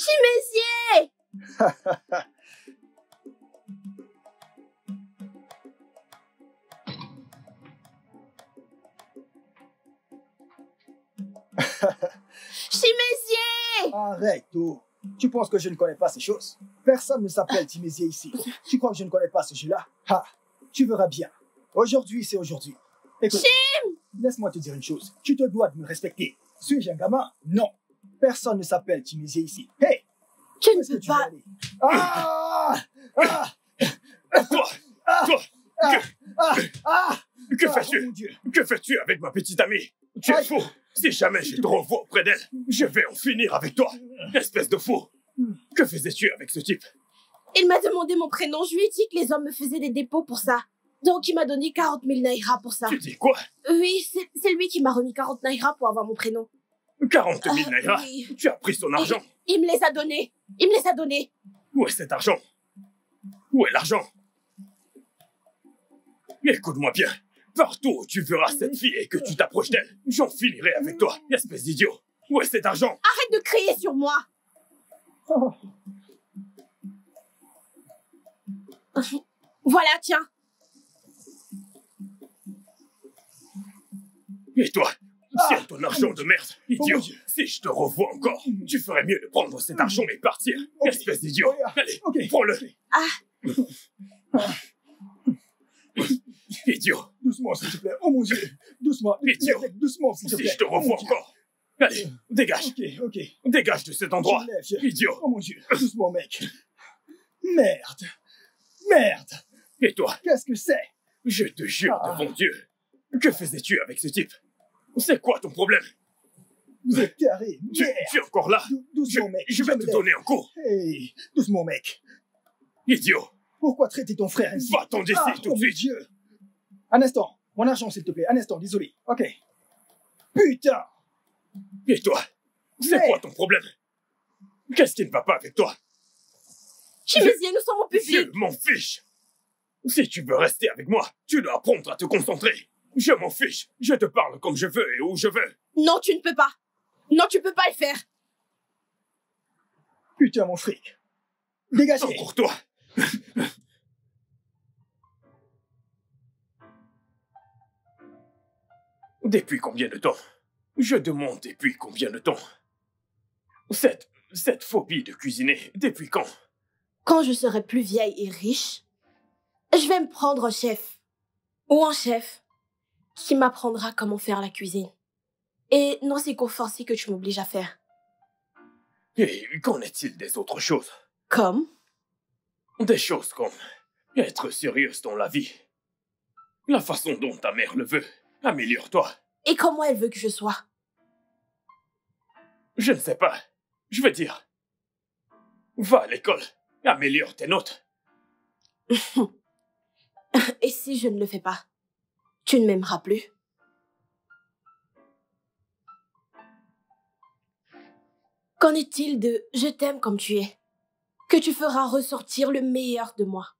Chimézier! Chimézier! Arrête, tout. Tu penses que je ne connais pas ces choses? Personne ne s'appelle Timézier ici. Tu crois que je ne connais pas ce jeu-là? Ah, tu verras bien. Aujourd'hui, c'est aujourd'hui. Écoute, Chim! laisse-moi te dire une chose. Tu te dois de me respecter. Suis-je un gamin? Non. Personne ne s'appelle Timézier ici. Hey! Tu Où ne est-ce que peux tu pas... veux aller? Ah! Ah! Toi, Ah! toi, Ah! Ah! Ah! que Ah, fais-tu? oh mon Dieu. Que fais-tu avec ma petite amie? Tu es Aïe. fou. Si jamais je te revois auprès d'elle, je vais en finir avec toi. Espèce de fou. Que faisais-tu avec ce type? Il m'a demandé mon prénom. Je lui ai dit que les hommes me faisaient des dépôts pour ça. Donc, il m'a donné 40 000 naira pour ça. Tu dis quoi? Oui, c'est lui qui m'a remis 40 naira pour avoir mon prénom. 40 000 naira? Oui. Tu as pris son argent. Il me les a donnés. Il me les a donnés. Où est cet argent? Où est l'argent? Écoute-moi bien. Partout où tu verras cette fille et que tu t'approches d'elle, j'en finirai avec toi, espèce d'idiot. Où est cet argent? Arrête de crier sur moi. Oh. Voilà, tiens. Et toi? Tiens ton argent de merde, idiot. mon Dieu. Si je te revois encore, tu ferais mieux de prendre cet argent et partir, Ok. espèce d'idiot. Regarde. Allez, Ok. prends-le. Ah, Idiot. Doucement, s'il te plaît. Oh mon Dieu. Doucement. Idiot. Mec, doucement, s'il te Si plaît. je te Oh, mon revois Dieu. encore. Allez, dégage. Ok, ok. Dégage de cet endroit. Je me lève, je- Idiot. Oh mon Dieu. Doucement, mec. Merde. Merde. Et toi? Qu'est-ce que c'est? Je te jure Ah. devant Dieu. Que faisais-tu avec ce type? C'est quoi ton problème? Vous êtes carré. Tu Merde. es encore là? Doucement, mec. Je vais me te lève. donner un coup. Hey, doucement, mec. Idiot. Pourquoi traiter ton frère ainsi? Va-t'en d'ici tout oh de mon suite. Dieu. Un instant. Mon argent, s'il te plaît. Un instant, désolé. Ok. Putain. Et toi? C'est Mais- quoi ton problème? Qu'est-ce qui ne va pas avec toi? Chimézier, nous sommes au public. Je m'en fiche. Si tu veux rester avec moi, tu dois apprendre à te concentrer. Je m'en fiche. Je te parle comme je veux et où je veux. Non, tu ne peux pas. Non, tu peux pas le faire. Putain, mon fric. Dégagez. Encore toi. Depuis combien de temps? Je demande depuis combien de temps? Cette phobie de cuisiner, depuis quand? Quand je serai plus vieille et riche, je vais me prendre un chef. Ou un chef qui m'apprendra comment faire la cuisine. Et non, c'est forcé que tu m'obliges à faire. Et qu'en est-il des autres choses? Comme? Des choses comme être sérieuse dans la vie. La façon dont ta mère le veut. Améliore-toi. Et comment elle veut que je sois? Je ne sais pas. Je veux dire, va à l'école. Améliore tes notes. Et si je ne le fais pas, tu ne m'aimeras plus. Qu'en est-il de « je t'aime comme tu es » que tu feras ressortir le meilleur de moi?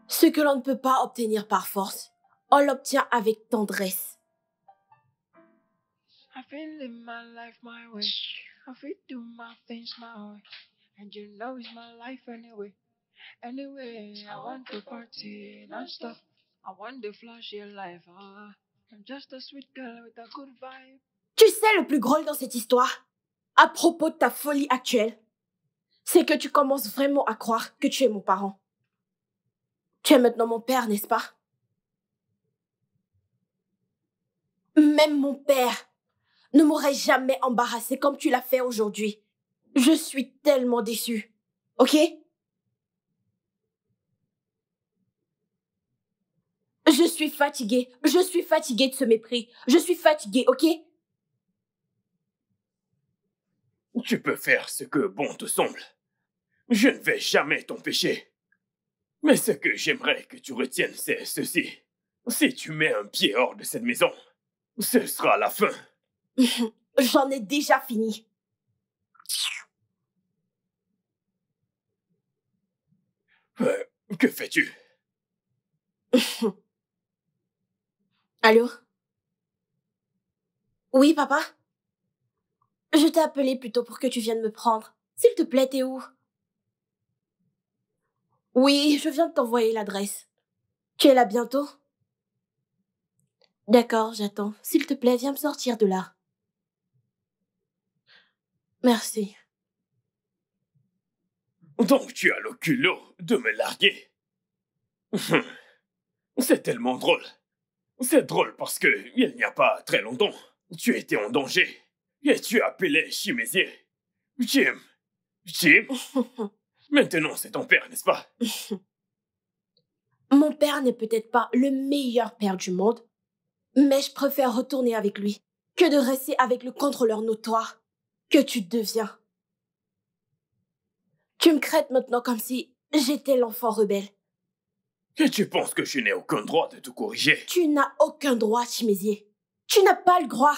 Ce que l'on ne peut pas obtenir par force, on l'obtient avec tendresse. I feel live my life my way. I feel do my things my way. And you know it's my life anyway. Anyway, I want to party non-stop. I want the flashy life. I'm just a sweet girl with a good vibe. Tu sais le plus drôle dans cette histoire, à propos de ta folie actuelle, c'est que tu commences vraiment à croire que tu es mon parent. Tu es maintenant mon père, n'est-ce pas? Même mon père ne m'aurait jamais embarrassé comme tu l'as fait aujourd'hui. Je suis tellement déçue. Ok? Je suis fatiguée. Je suis fatiguée de ce mépris. Je suis fatiguée, ok? Tu peux faire ce que bon te semble. Je ne vais jamais t'empêcher. Mais ce que j'aimerais que tu retiennes, c'est ceci. Si tu mets un pied hors de cette maison, ce sera la fin. J'en ai déjà fini. Que fais-tu? Allô? Oui, papa? Je t'ai appelé plutôt pour que tu viennes me prendre. S'il te plaît, t'es où? Oui, je viens de t'envoyer l'adresse. Tu es là bientôt? D'accord, j'attends. S'il te plaît, viens me sortir de là. Merci. Donc tu as le culot de me larguer. C'est tellement drôle. C'est drôle parce que, il n'y a pas très longtemps, tu étais en danger. Et tu appelais Chimézier. Jim. Jim. Maintenant, c'est ton père, n'est-ce pas? Mon père n'est peut-être pas le meilleur père du monde, mais je préfère retourner avec lui que de rester avec le contrôleur notoire que tu deviens. Tu me craites maintenant comme si j'étais l'enfant rebelle. Et tu penses que je n'ai aucun droit de te corriger? Tu n'as aucun droit, Chimézier. Tu n'as pas le droit.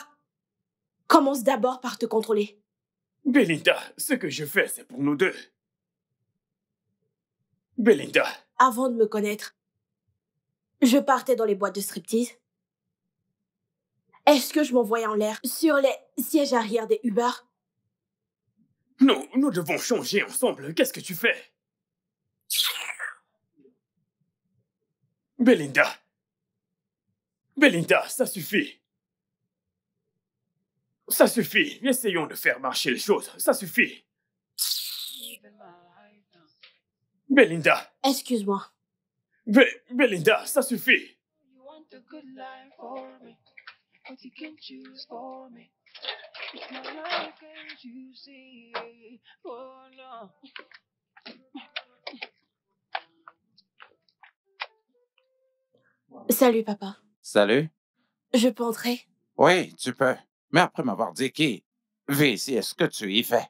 Commence d'abord par te contrôler. Belinda, ce que je fais, c'est pour nous deux. Belinda. Avant de me connaître, je partais dans les boîtes de striptease. Est-ce que je m'envoyais en l'air sur les sièges arrière des Uber? Nous devons changer ensemble. Qu'est-ce que tu fais? Belinda. Belinda, ça suffit. Ça suffit. Essayons de faire marcher les choses. Ça suffit. Belinda. Excuse-moi. Belinda, ça suffit. You want a good life for me, but you can choose for me. It's my life, can't you see? Oh no. Salut, papa. Salut. Je peux entrer? Oui, tu peux. Mais après m'avoir dit qui, ici, est-ce que tu y fais?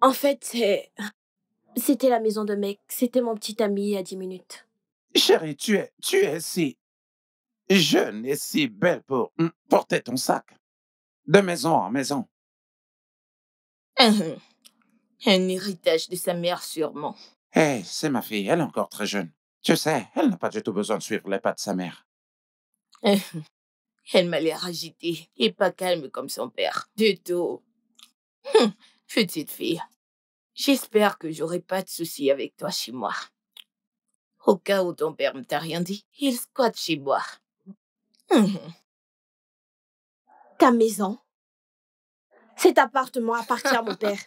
En fait, c'était la maison de mec. C'était mon petit ami à 10 minutes. Chérie, tu es si jeune et si belle pour porter ton sac. De maison en maison. Un héritage de sa mère, sûrement. Hé, c'est ma fille, elle est encore très jeune. Tu sais, elle n'a pas du tout besoin de suivre les pas de sa mère. Elle m'a l'air agitée et pas calme comme son père. Du tout. Petite fille, j'espère que j'aurai pas de soucis avec toi chez moi. Au cas où ton père ne t'a rien dit, il squatte chez moi. Ta maison? Cet appartement appartient à mon père.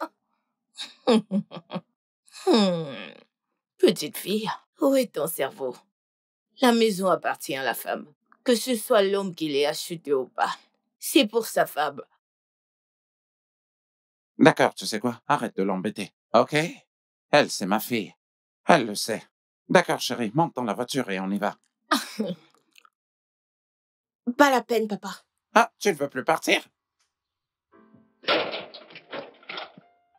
Petite fille, où est ton cerveau? La maison appartient à la femme, que ce soit l'homme qui l'ait acheté ou pas. C'est pour sa femme. D'accord, tu sais quoi? Arrête de l'embêter, ok? Elle, c'est ma fille. Elle le sait. D'accord, chérie, monte dans la voiture et on y va. Pas la peine, papa. Ah, tu ne veux plus partir?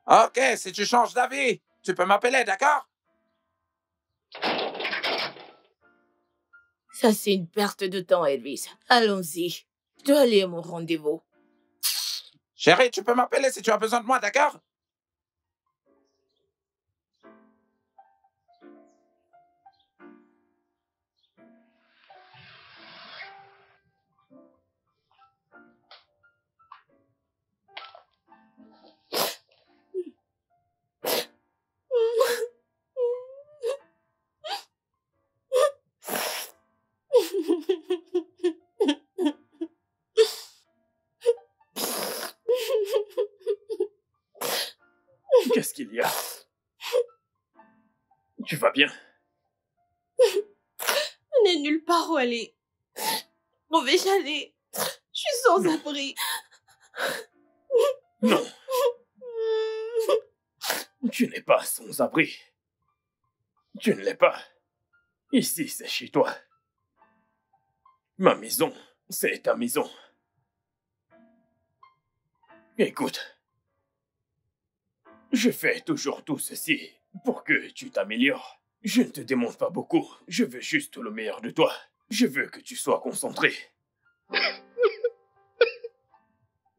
Ok, si tu changes d'avis, tu peux m'appeler, d'accord? Ça, c'est une perte de temps, Elvis. Allons-y. Je dois aller à mon rendez-vous. Chérie, tu peux m'appeler si tu as besoin de moi, d'accord? Qu'est-ce qu'il y a? Tu vas bien? On n'est nulle part où aller. Où vais-je aller? Je suis sans abri. Non. Tu n'es pas sans abri. Tu ne l'es pas. Ici, c'est chez toi. Ma maison, c'est ta maison. Écoute, je fais toujours tout ceci pour que tu t'améliores. Je ne te demande pas beaucoup, je veux juste le meilleur de toi. Je veux que tu sois concentré.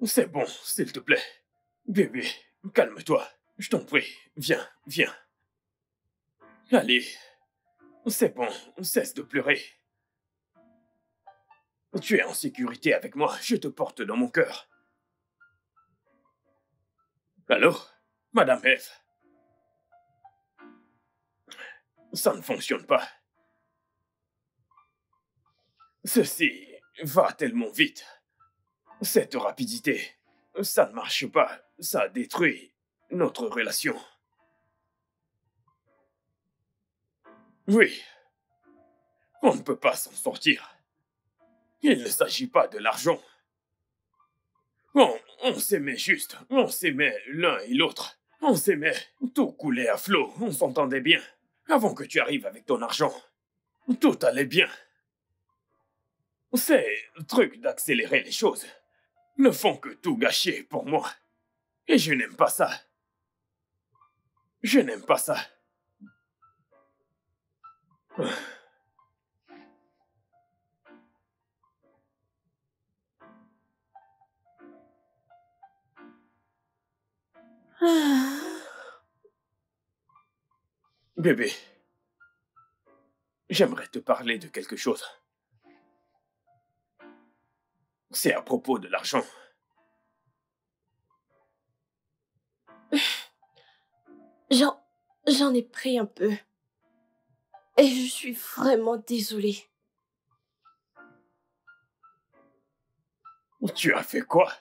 C'est bon, s'il te plaît. Bébé, calme-toi. Je t'en prie, viens, viens. Allez, c'est bon, cesse de pleurer. Tu es en sécurité avec moi, je te porte dans mon cœur. Allô, Madame Eve? Ça ne fonctionne pas. Ceci va tellement vite. Cette rapidité, ça ne marche pas. Ça détruit notre relation. Oui, on ne peut pas s'en sortir. Il ne s'agit pas de l'argent. On s'aimait juste. On s'aimait l'un et l'autre. On s'aimait. Tout coulait à flot. On s'entendait bien. Avant que tu arrives avec ton argent, tout allait bien. Ces trucs d'accélérer les choses ne font que tout gâcher pour moi. Et je n'aime pas ça. Je n'aime pas ça. Bébé, j'aimerais te parler de quelque chose. C'est à propos de l'argent. J'en ai pris un peu. Et je suis vraiment désolée. Tu as fait quoi?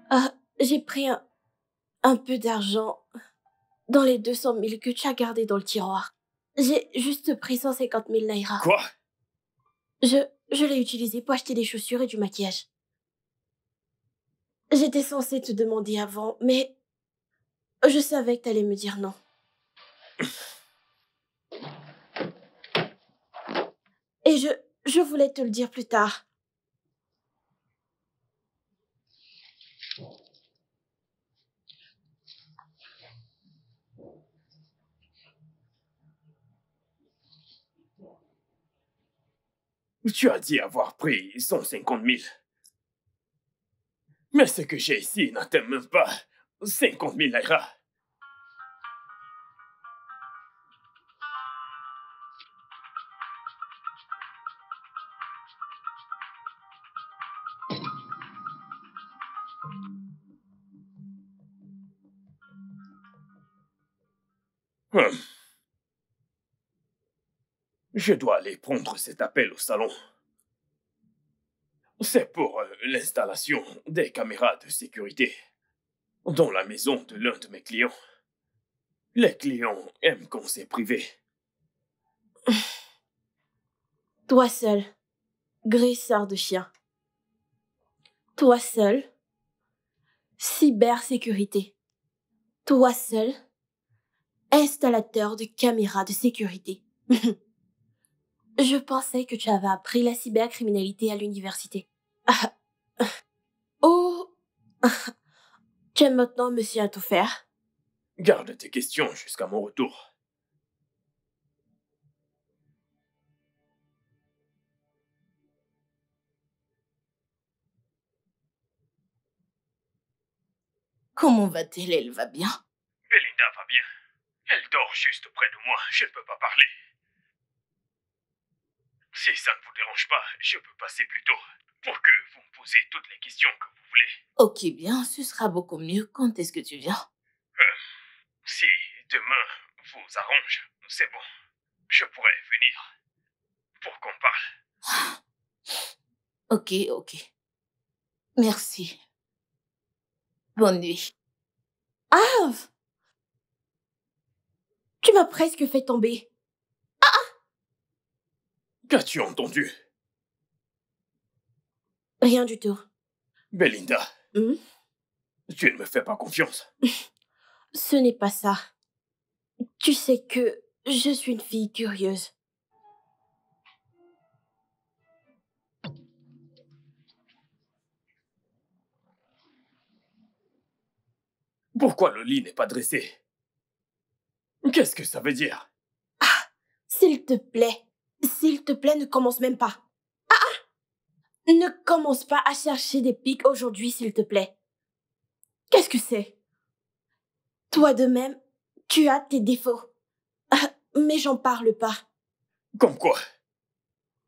Ah, j'ai pris un peu d'argent dans les 200 000 que tu as gardés dans le tiroir. J'ai juste pris 150 000 naira. Quoi? Je l'ai utilisé pour acheter des chaussures et du maquillage. J'étais censée te demander avant, mais je savais que t'allais me dire non. Et je voulais te le dire plus tard. Tu as dit avoir pris 150 000. Mais ce que j'ai ici n'atteint même pas 50 000 naira. Je dois aller prendre cet appel au salon. C'est pour l'installation des caméras de sécurité dans la maison de l'un de mes clients. Les clients aiment quand c'est privé. Toi seul, graisseur de chien. Toi seul, cybersécurité. Toi seul, installateur de caméras de sécurité. Je pensais que tu avais appris la cybercriminalité à l'université. Oh, tu es maintenant monsieur à tout faire. Garde tes questions jusqu'à mon retour. Comment va-t-elle? Elle va bien? Belinda va bien. Elle dort juste près de moi. Je ne peux pas parler. Si ça ne vous dérange pas, je peux passer plus tôt pour que vous me posiez toutes les questions que vous voulez. Ok, bien, ce sera beaucoup mieux. Quand est-ce que tu viens? Si demain vous arrange, c'est bon. Je pourrais venir pour qu'on parle. Ok. Merci. Bonne nuit. Ah! Tu m'as presque fait tomber. Qu'as-tu entendu? Rien du tout. Belinda, Hmm? tu ne me fais pas confiance. Ce n'est pas ça. Tu sais que je suis une fille curieuse. Pourquoi le lit n'est pas dressé? Qu'est-ce que ça veut dire? S'il te plaît, ne commence même pas. Ne commence pas à chercher des pics aujourd'hui, s'il te plaît. Qu'est-ce que c'est? Toi de même, tu as tes défauts. Mais j'en parle pas. Comme quoi?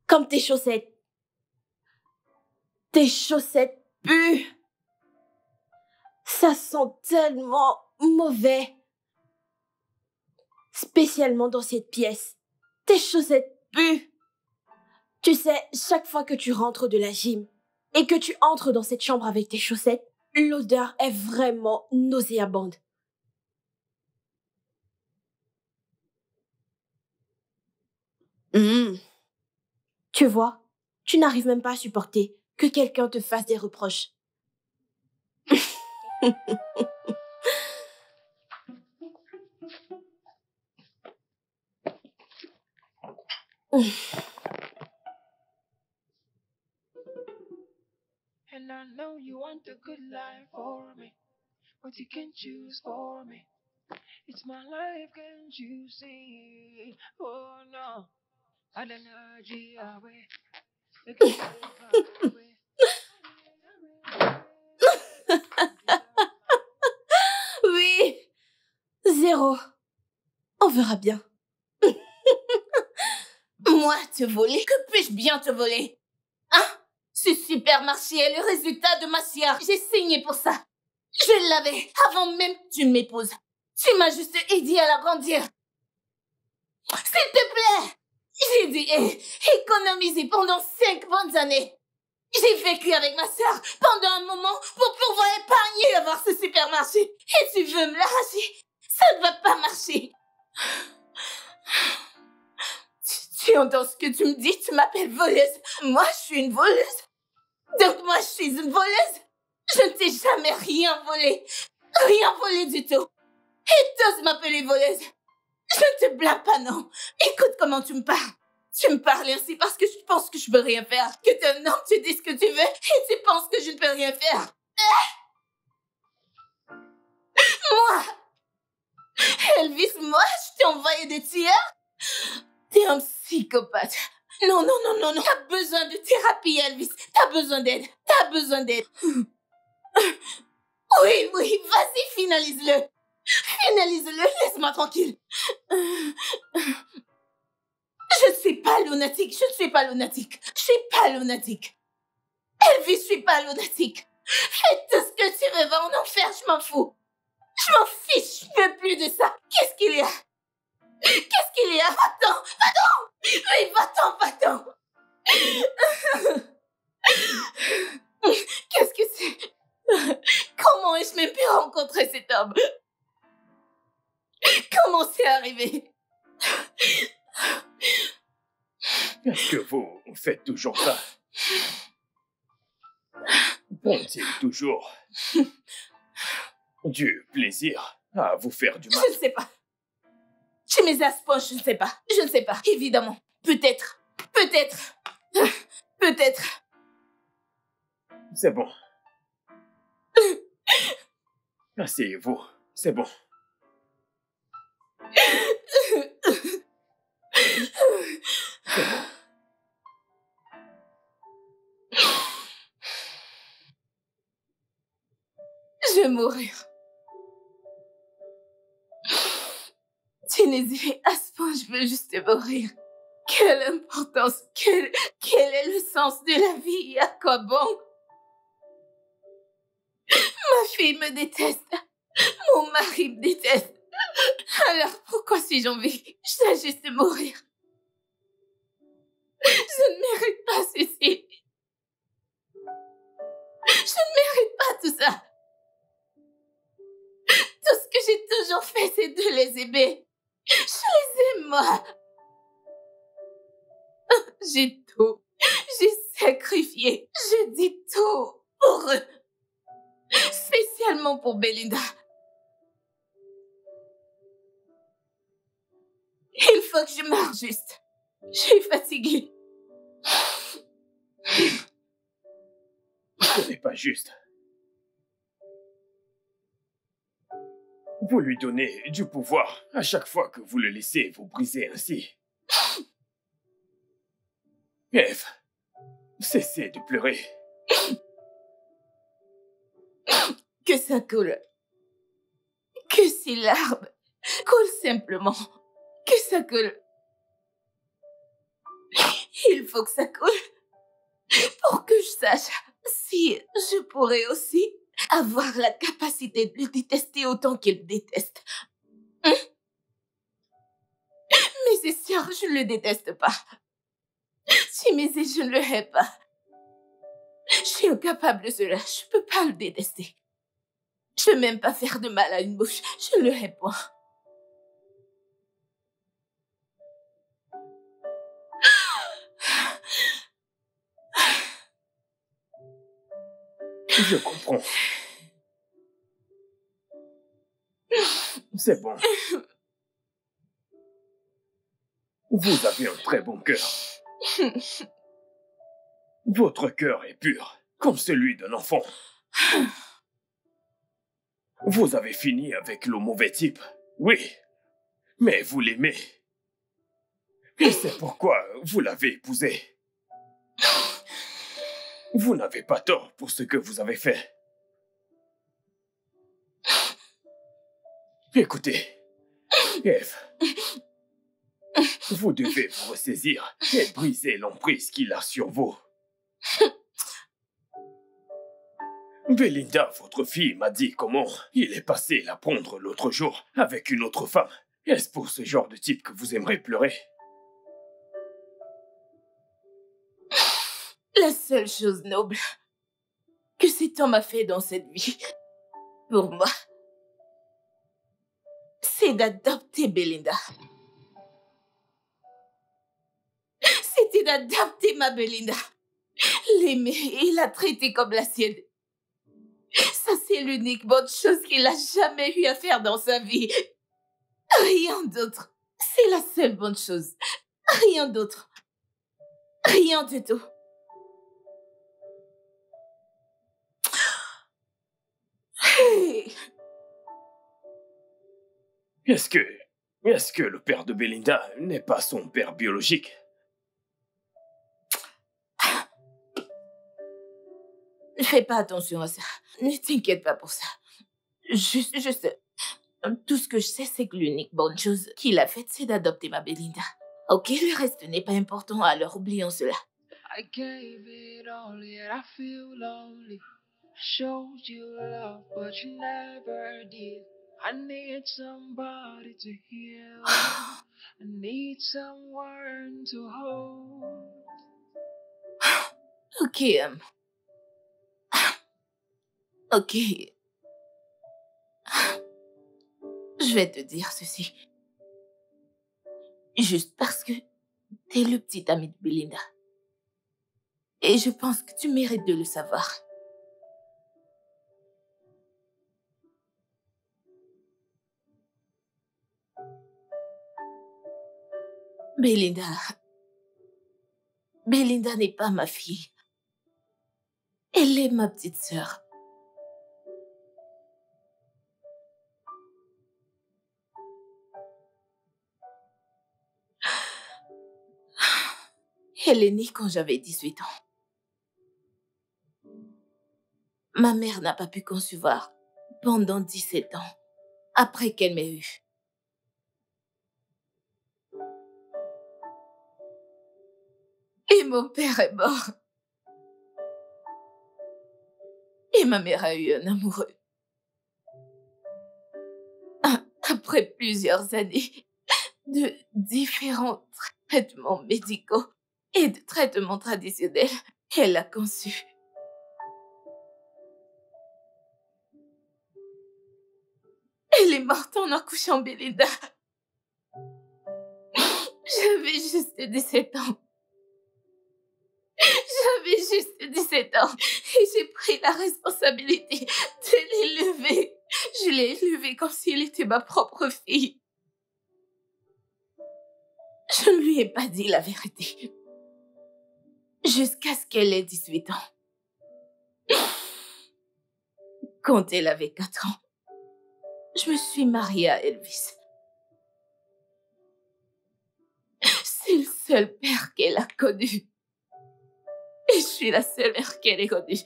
Comme tes chaussettes. Tes chaussettes puent. Ça sent tellement mauvais. Spécialement dans cette pièce. Tes chaussettes puent. Tu sais, chaque fois que tu rentres de la gym et que tu entres dans cette chambre avec tes chaussettes, l'odeur est vraiment nauséabonde. Tu vois, tu n'arrives même pas à supporter que quelqu'un te fasse des reproches. And I know you want a good life for me, but you can't choose for me. It's my life, can't you see? Oh no, I don't know, G away. Oui, 0. On verra bien. Moi, te voler? Que puis-je bien te voler? Hein? Ce supermarché est le résultat de ma science. J'ai signé pour ça. Je l'avais avant même que tu m'épouses. Tu m'as juste aidé à l'agrandir. S'il te plaît! J'ai dû économiser pendant 5 bonnes années. J'ai vécu avec ma sœur pendant un moment pour pouvoir épargner et avoir ce supermarché. Et tu veux me l'arracher? Ça ne va pas marcher. Tu entends ce que tu me dis? Tu m'appelles voleuse. Moi, je suis une voleuse. Donc moi, je suis une voleuse. Je ne t'ai jamais rien volé. Rien volé du tout. Et t'oses m'appeler voleuse. Je ne te blâme pas, non. Écoute comment tu me parles. Tu me parles ainsi parce que tu penses que je peux rien faire. Que t'es un homme, tu dis ce que tu veux et tu penses que je ne peux rien faire. Moi, Elvis, moi, je t'ai envoyé des tiers. T'es un psychopathe. Non, non, non, non, non. T'as besoin de thérapie, Elvis. T'as besoin d'aide. T'as besoin d'aide. Oui, oui, vas-y, finalise-le. Finalise-le, laisse-moi tranquille. Je ne suis pas lunatique, je ne suis pas lunatique. Je suis pas lunatique. Elvis, je suis pas lunatique. Fais tout ce que tu veux, va en enfer, je m'en fous. Je m'en fiche, je veux plus de ça. Qu'est-ce qu'il y a? Qu'est-ce qu'il y a? Va-t'en, va-t'en. Oui, va-t'en, va-t'en. Qu'est-ce que c'est? Comment ai-je même pu rencontrer cet homme? Comment c'est arrivé? Est-ce que vous faites toujours ça? Prend-il toujours du plaisir à vous faire du mal? Je ne sais pas. Chez mes aspens, je ne sais pas. Je ne sais pas. Évidemment. Peut-être. Peut-être. Peut-être. C'est bon. Asseyez-vous. C'est bon. C'est bon. Je vais mourir. Tunisie, à ce point, je veux juste mourir. Quelle importance, quel est le sens de la vie? À quoi bon? Ma fille me déteste. Mon mari me déteste. Alors pourquoi suis-je en vie? Je dois juste mourir. Je ne mérite pas ceci. Je ne mérite pas tout ça. Tout ce que j'ai toujours fait, c'est de les aimer. Je les aime, moi. J'ai tout. J'ai sacrifié. Je dis tout pour eux. Spécialement pour Belinda. Il faut que je meure juste. Je suis fatiguée. Ce n'est pas juste. Vous lui donnez du pouvoir à chaque fois que vous le laissez vous briser ainsi. Eve, cessez de pleurer. Que ça coule. Que ces larmes coulent simplement. Que ça coule. Il faut que ça coule. Pour que je sache si je pourrais aussi avoir la capacité de le détester autant qu'il me déteste. Mais c'est sûr, je ne le déteste pas. Chimézé, je ne le hais pas. Je suis incapable de cela. Je ne peux pas le détester. Je ne peux même pas faire de mal à une bouche. Je ne le hais point. Je comprends. C'est bon. Vous avez un très bon cœur. Votre cœur est pur, comme celui d'un enfant. Vous avez fini avec le mauvais type, oui, mais vous l'aimez. Et c'est pourquoi vous l'avez épousé. Vous n'avez pas tort pour ce que vous avez fait. Écoutez, Eve, vous devez vous ressaisir et briser l'emprise qu'il a sur vous. Belinda, votre fille, m'a dit comment il est passé la prendre l'autre jour avec une autre femme. Est-ce pour ce genre de type que vous aimerez pleurer? La seule chose noble que cet homme a fait dans cette vie, pour moi, c'est d'adopter Belinda. C'était d'adopter ma Belinda. L'aimer et la traiter comme la sienne. Ça, c'est l'unique bonne chose qu'il a jamais eu à faire dans sa vie. Rien d'autre. C'est la seule bonne chose. Rien d'autre. Rien du tout. Est-ce que le père de Belinda n'est pas son père biologique? Fais pas attention à ça. Ne t'inquiète pas pour ça. Juste, tout ce que je sais, c'est que l'unique bonne chose qu'il a faite, c'est d'adopter ma Belinda. Ok, le reste n'est pas important, alors oublions cela. I gave it all, yet I feel lonely. Showed you love, but you never did. I need somebody to heal. I need someone to hold. Ok. Ok. Je vais te dire ceci. Juste parce que t'es le petit ami de Belinda. Et je pense que tu mérites de le savoir. Belinda n'est pas ma fille. Elle est ma petite sœur. Elle est née quand j'avais 18 ans. Ma mère n'a pas pu concevoir pendant 17 ans, après qu'elle m'ait eue. Et mon père est mort. Et ma mère a eu un amoureux. Après plusieurs années de différents traitements médicaux et de traitements traditionnels, elle a conçu. Elle est morte en accouchant Belinda. J'avais juste 17 ans. J'avais juste 17 ans et j'ai pris la responsabilité de l'élever. Je l'ai élevée comme s'il était ma propre fille. Je ne lui ai pas dit la vérité. Jusqu'à ce qu'elle ait 18 ans. Quand elle avait 4 ans, je me suis mariée à Elvis. C'est le seul père qu'elle a connu. Et je suis la seule mère qu'elle ait connue.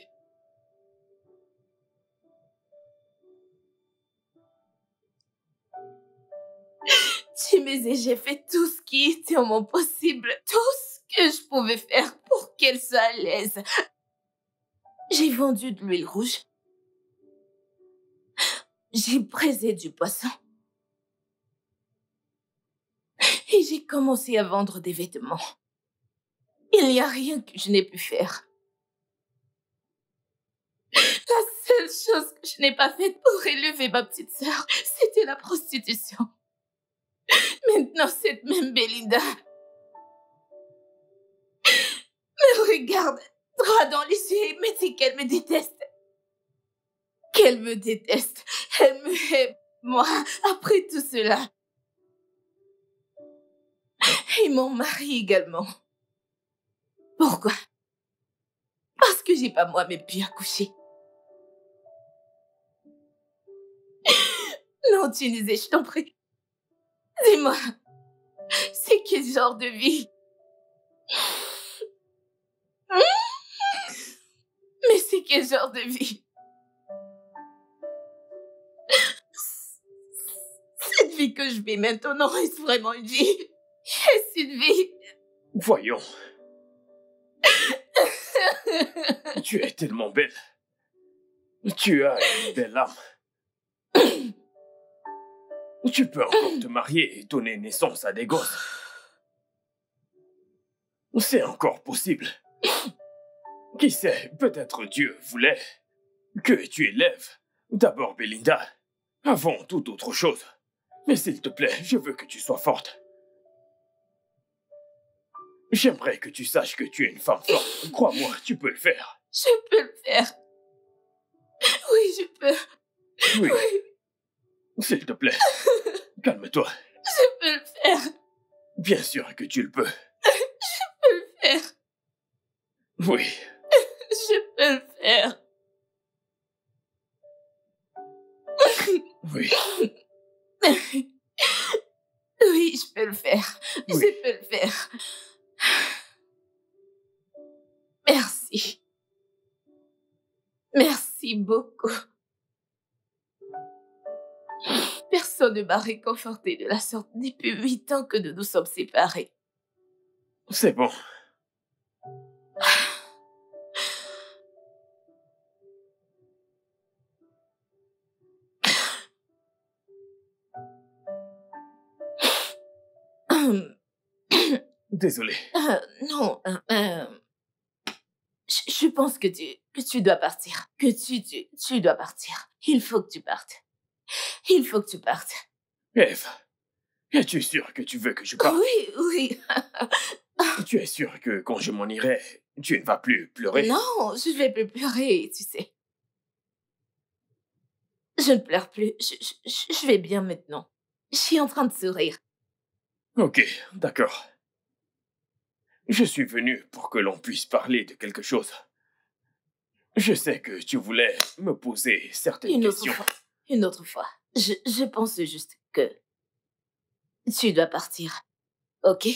Chimézé, j'ai fait tout ce qui était en mon possible. Tout ce que je pouvais faire pour qu'elle soit à l'aise. J'ai vendu de l'huile rouge. j'ai braisé du poisson. Et j'ai commencé à vendre des vêtements. Il n'y a rien que je n'ai pu faire. La seule chose que je n'ai pas faite pour élever ma petite sœur, c'était la prostitution. Maintenant, cette même Belinda me regarde droit dans les yeux et me dit qu'elle me déteste. Qu'elle me déteste. Elle me hait, moi, après tout cela. Et mon mari également. Pourquoi? Parce que j'ai pas moi-même pu accoucher. Non, Tunisie, je t'en prie. Dis-moi, c'est quel genre de vie? Mais c'est quel genre de vie? Cette vie que je vis maintenant, est-ce vraiment une vie? Est-ce une vie? Voyons. Tu es tellement belle. Tu as une belle âme. Tu peux encore te marier et donner naissance à des gosses. C'est encore possible. Qui sait, peut-être Dieu voulait que tu élèves d'abord Belinda, avant toute autre chose. Mais s'il te plaît, je veux que tu sois forte. J'aimerais que tu saches que tu es une femme forte. Crois-moi, tu peux le faire. Je peux le faire. Oui, je peux. Oui. Oui, S'il te plaît, calme-toi. je peux le faire. Bien sûr que tu le peux. Je peux le faire. Oui. Je peux le faire. Oui. Oui, je peux le faire. Oui. Je peux le faire. Merci. Merci beaucoup. Personne ne m'a réconforté de la sorte depuis 8 ans que nous nous sommes séparés. C'est bon. Désolé. Non, je pense que tu dois partir. Que tu dois partir. Il faut que tu partes. Il faut que tu partes. Eve, es-tu sûre que tu veux que je parte? Oui, oui. Tu es sûre que quand je m'en irai, tu ne vas plus pleurer? Non, je ne vais plus pleurer, tu sais. Je ne pleure plus. Je vais bien maintenant. Je suis en train de sourire. Ok, d'accord. Je suis venu pour que l'on puisse parler de quelque chose. Je sais que tu voulais me poser certaines Une autre questions. fois. Une autre fois. Je pense juste que tu dois partir. Ok?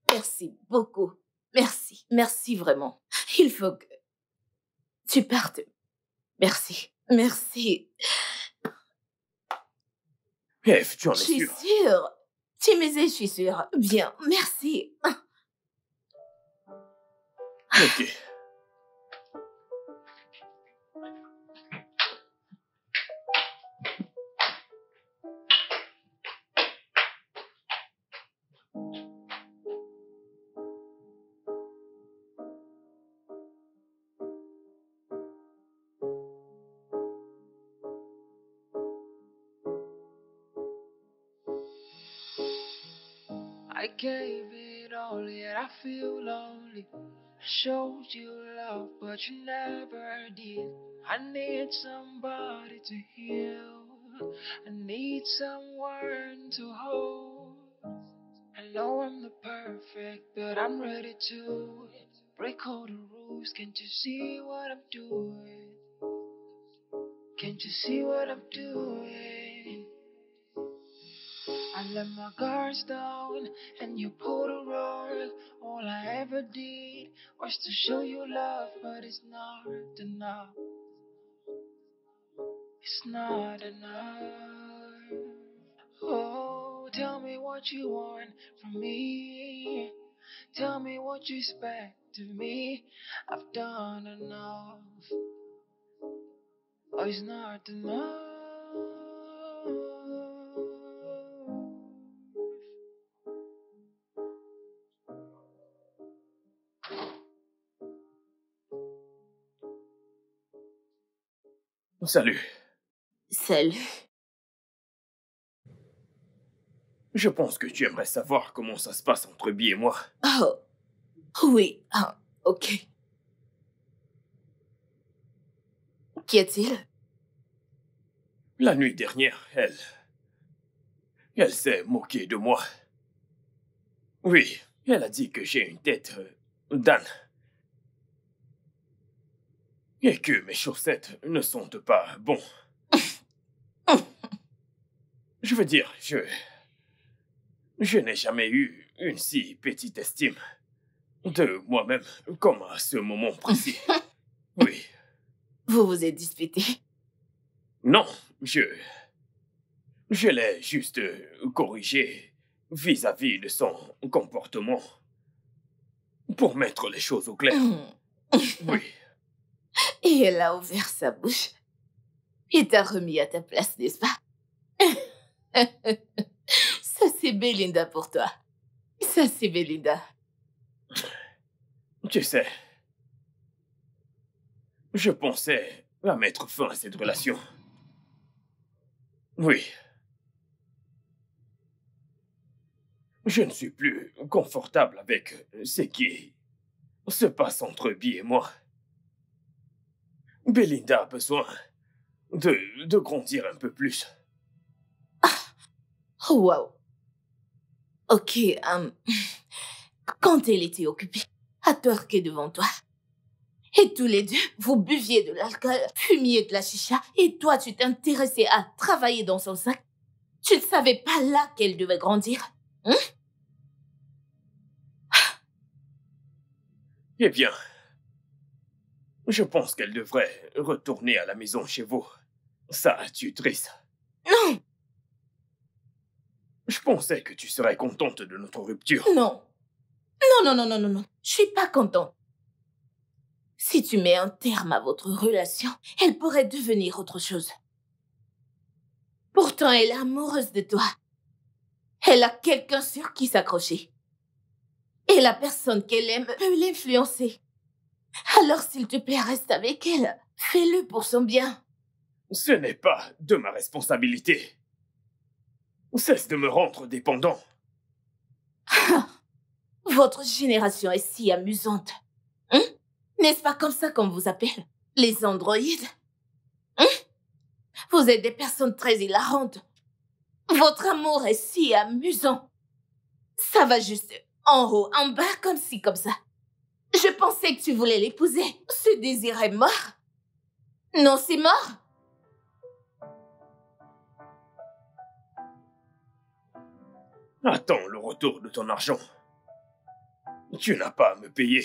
Merci beaucoup. Merci. Merci vraiment. Il faut que tu partes. Merci. Merci. Eve, tu en es Je suis sûre? sûre. Tu m'aides, je suis sûre. Bien. Merci. Ok. I gave it all, yet I feel lonely. I showed you love, but you never did. I need somebody to heal. I need someone to hold. I know I'm not perfect, but I'm ready to break all the rules. Can't you see what I'm doing? Can't you see what I'm doing? I let my guards down and you pulled a rug. All I ever did was to show you love, but it's not enough. It's not enough. Oh, tell me what you want from me. Tell me what you expect of me. I've done enough. Oh, it's not enough. Salut. Salut. Je pense que tu aimerais savoir comment ça se passe entre Bee et moi. Oh, oui. Ah, ok. Qu'y a-t-il? La nuit dernière, elle s'est moquée de moi. Oui, elle a dit que j'ai une tête d'âne. Et que mes chaussettes ne sentent pas bon. Je veux dire, je n'ai jamais eu une si petite estime de moi-même comme à ce moment précis. Oui. Vous vous êtes disputé? Non, je l'ai juste corrigé vis-à-vis de son comportement pour mettre les choses au clair. Oui. Et elle a ouvert sa bouche et t'a remis à ta place, n'est-ce pas? Ça, c'est Belinda pour toi. Ça, c'est Belinda. Tu sais, je pensais à mettre fin à cette relation. Oui. Je ne suis plus confortable avec ce qui se passe entre Bee et moi. Belinda a besoin de grandir un peu plus. Oh, wow. Ok, quand elle était occupée à twerker devant toi, et tous les deux, vous buviez de l'alcool, fumiez de la chicha, et toi, tu t'intéressais à travailler dans son sac, tu ne savais pas là qu'elle devait grandir, hein? Eh bien, je pense qu'elle devrait retourner à la maison chez vous. Sa tutrice. Non! Je pensais que tu serais contente de notre rupture. Non. Non. Je suis pas contente. Si tu mets un terme à votre relation, elle pourrait devenir autre chose. Pourtant, elle est amoureuse de toi. Elle a quelqu'un sur qui s'accrocher. Et la personne qu'elle aime peut l'influencer. Alors, s'il te plaît, reste avec elle. Fais-le pour son bien. Ce n'est pas de ma responsabilité. Cesse de me rendre dépendant. Votre génération est si amusante. Hein? N'est-ce pas comme ça qu'on vous appelle? Les androïdes? Hein? Vous êtes des personnes très hilarantes. Votre amour est si amusant. Ça va juste en haut, en bas, comme ci, comme ça. Je pensais que tu voulais l'épouser. Ce désir est mort. Non, c'est mort. Attends le retour de ton argent. Tu n'as pas à me payer.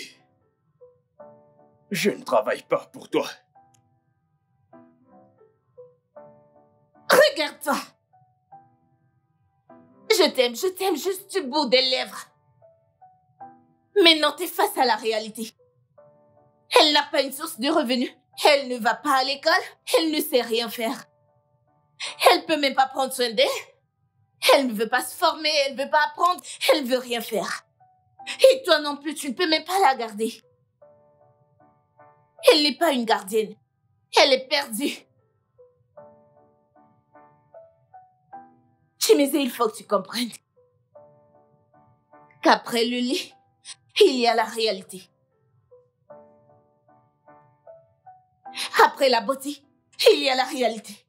Je ne travaille pas pour toi. Regarde-toi. Je t'aime juste du bout des lèvres. Maintenant, t'es face à la réalité. Elle n'a pas une source de revenus. Elle ne va pas à l'école. Elle ne sait rien faire. Elle peut même pas prendre soin d'elle. Elle ne veut pas se former. Elle ne veut pas apprendre. Elle ne veut rien faire. Et toi non plus, tu ne peux même pas la garder. Elle n'est pas une gardienne. Elle est perdue. Chimézé, il faut que tu comprennes qu'après le lit, il y a la réalité. Après la beauté, il y a la réalité.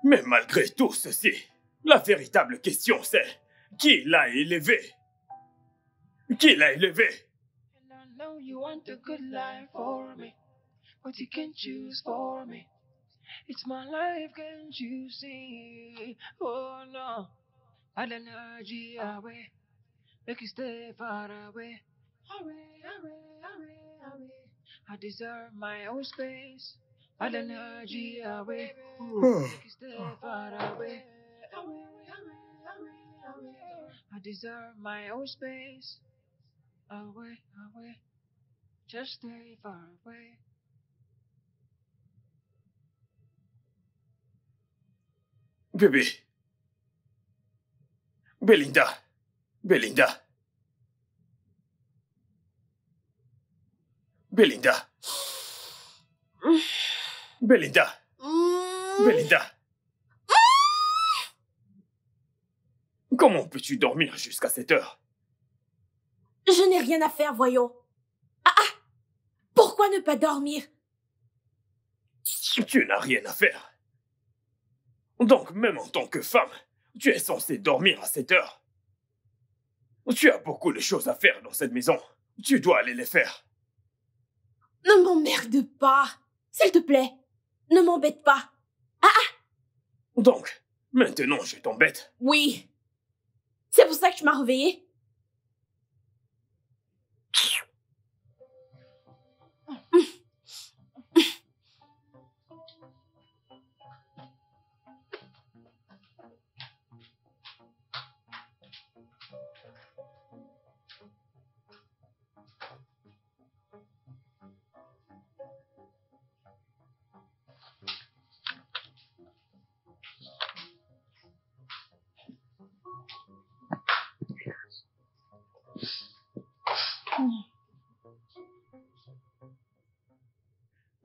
Mais malgré tout ceci, la véritable question c'est qui l'a élevé? Qui l'a élevé? And I know you want a good life for me, but you can choose for me. It's my life, can't you see? Oh no, bad energy away, make you stay far away. Away. I deserve my own space. Bad energy away, ooh, make you stay far away. I deserve my own space. Away. just stay far away. Bébé. Belinda. Belinda. Belinda. Belinda. Belinda. Comment peux-tu dormir jusqu'à cette heure? Je n'ai rien à faire, voyons. Pourquoi ne pas dormir? Tu n'as rien à faire. Donc, même en tant que femme, tu es censée dormir à cette heure. Tu as beaucoup de choses à faire dans cette maison. Tu dois aller les faire. Ne m'emmerde pas. S'il te plaît, ne m'embête pas. Donc, maintenant je t'embête. Oui. C'est pour ça que tu m'as réveillée.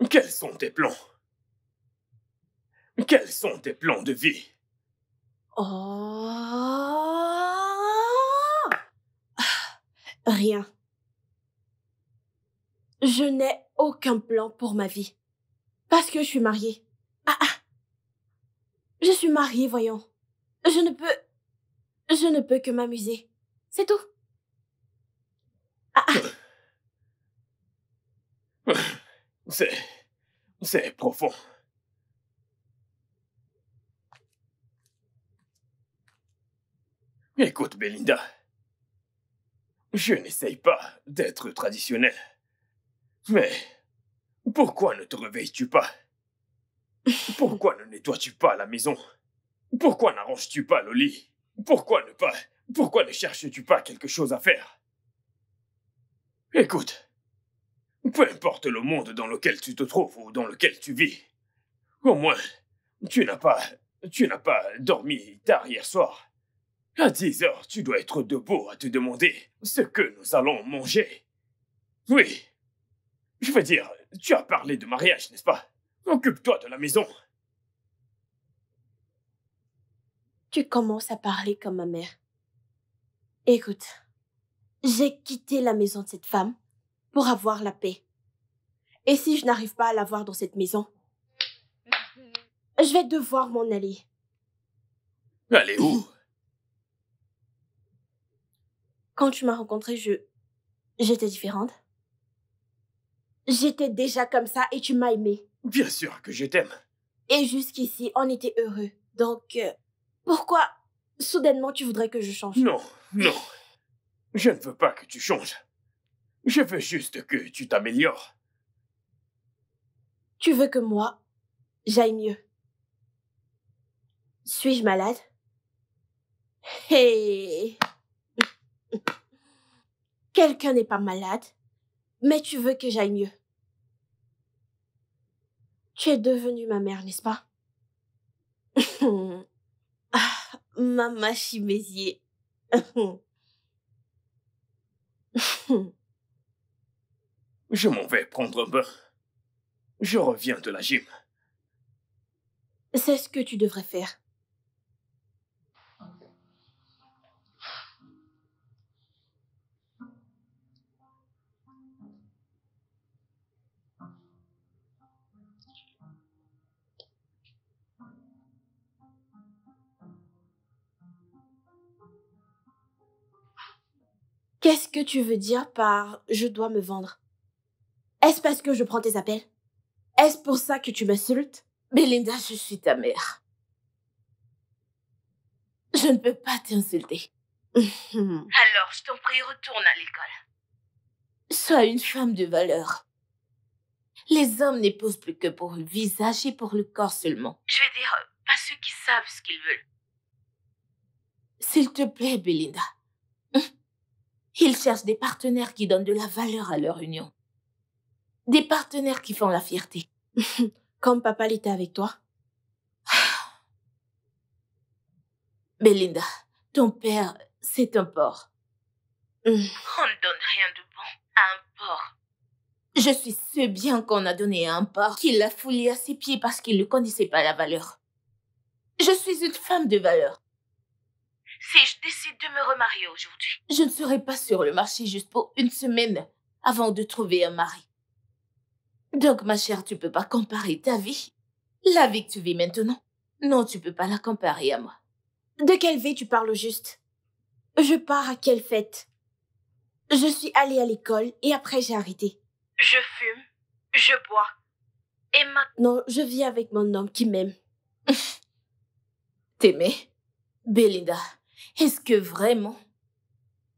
Quels sont tes plans? Quels sont tes plans de vie? Oh. Rien. Je n'ai aucun plan pour ma vie. Parce que je suis mariée. Je suis mariée, voyons. Je ne peux que m'amuser. C'est tout. C'est profond. Écoute, Belinda. Je n'essaye pas d'être traditionnel. Mais pourquoi ne te réveilles-tu pas? Pourquoi ne nettoies-tu pas la maison? Pourquoi n'arranges-tu pas le lit? Pourquoi ne cherches-tu pas quelque chose à faire? Écoute, peu importe le monde dans lequel tu te trouves ou dans lequel tu vis, au moins, tu n'as pas dormi tard hier soir. À 10 heures, tu dois être debout à te demander ce que nous allons manger. Oui. Je veux dire, tu as parlé de mariage, n'est-ce pas? Occupe-toi de la maison. Tu commences à parler comme ma mère. Écoute, j'ai quitté la maison de cette femme pour avoir la paix. Et si je n'arrive pas à la voir dans cette maison, je vais devoir m'en aller. Allez où? Quand tu m'as rencontrée, j'étais différente. J'étais déjà comme ça et tu m'as aimée. Bien sûr que je t'aime. Et jusqu'ici, on était heureux. Donc, pourquoi, soudainement, tu voudrais que je change? Non. Je ne veux pas que tu changes. Je veux juste que tu t'améliores. Tu veux que moi, j'aille mieux? Suis-je malade? Hey! Quelqu'un n'est pas malade, mais tu veux que j'aille mieux. Tu es devenue ma mère, n'est-ce pas? Maman Chimézier. Je m'en vais prendre un bain. Je reviens de la gym. C'est ce que tu devrais faire. Qu'est-ce que tu veux dire par « je dois me vendre » ? Est-ce parce que je prends tes appels? Est-ce pour ça que tu m'insultes? Belinda, je suis ta mère. Je ne peux pas t'insulter. Alors, je t'en prie, retourne à l'école. Sois une femme de valeur. Les hommes n'épousent plus que pour le visage et pour le corps seulement. Je veux dire, pas ceux qui savent ce qu'ils veulent. S'il te plaît, Belinda. Ils cherchent des partenaires qui donnent de la valeur à leur union. Des partenaires qui font la fierté. Comme papa l'était avec toi. Belinda, ton père, c'est un porc. Hmm. On ne donne rien de bon à un porc. Je suis ce bien qu'on a donné à un porc qui l'a foulé à ses pieds parce qu'il ne connaissait pas la valeur. Je suis une femme de valeur. Si je décide de me remarier aujourd'hui, je ne serai pas sur le marché juste pour une semaine avant de trouver un mari. Donc, ma chère, tu peux pas comparer ta vie, la vie que tu vis maintenant. Non, tu peux pas la comparer à moi. De quelle vie tu parles au juste? Je pars à quelle fête? Je suis allée à l'école et après j'ai arrêté. Je fume, je bois. Et maintenant, je vis avec mon homme qui m'aime. T'aimer? Belinda, est-ce que vraiment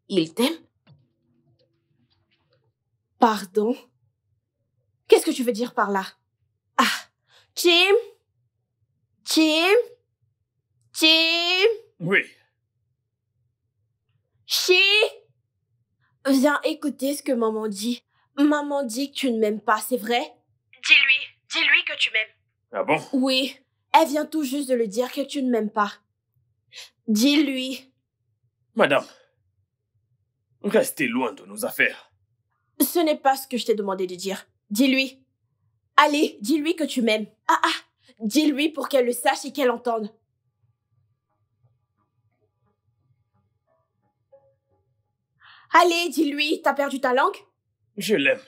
il t'aime? Pardon? Qu'est-ce que tu veux dire par là? Ah, Jim? Jim? Jim? Oui. Chi? Viens écouter ce que maman dit. Maman dit que tu ne m'aimes pas, c'est vrai? Dis-lui que tu m'aimes. Ah bon? Oui, elle vient tout juste de le dire que tu ne m'aimes pas. Dis-lui. Madame, restez loin de nos affaires. Ce n'est pas ce que je t'ai demandé de dire. Dis-lui. Allez, dis-lui que tu m'aimes. Dis-lui pour qu'elle le sache et qu'elle entende. Allez, dis-lui, t'as perdu ta langue? Je l'aime.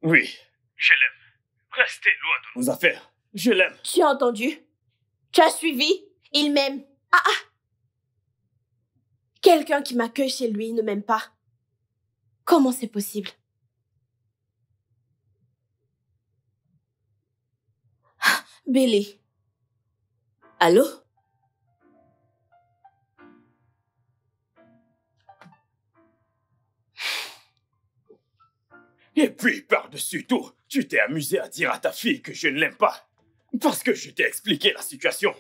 Oui, je l'aime. Restez loin de nos affaires. Je l'aime. Tu as entendu? Tu as suivi? Il m'aime. Quelqu'un qui m'accueille chez lui ne m'aime pas. Comment c'est possible? Billy. Allô? Et puis, par-dessus tout, tu t'es amusé à dire à ta fille que je ne l'aime pas. Parce que je t'ai expliqué la situation.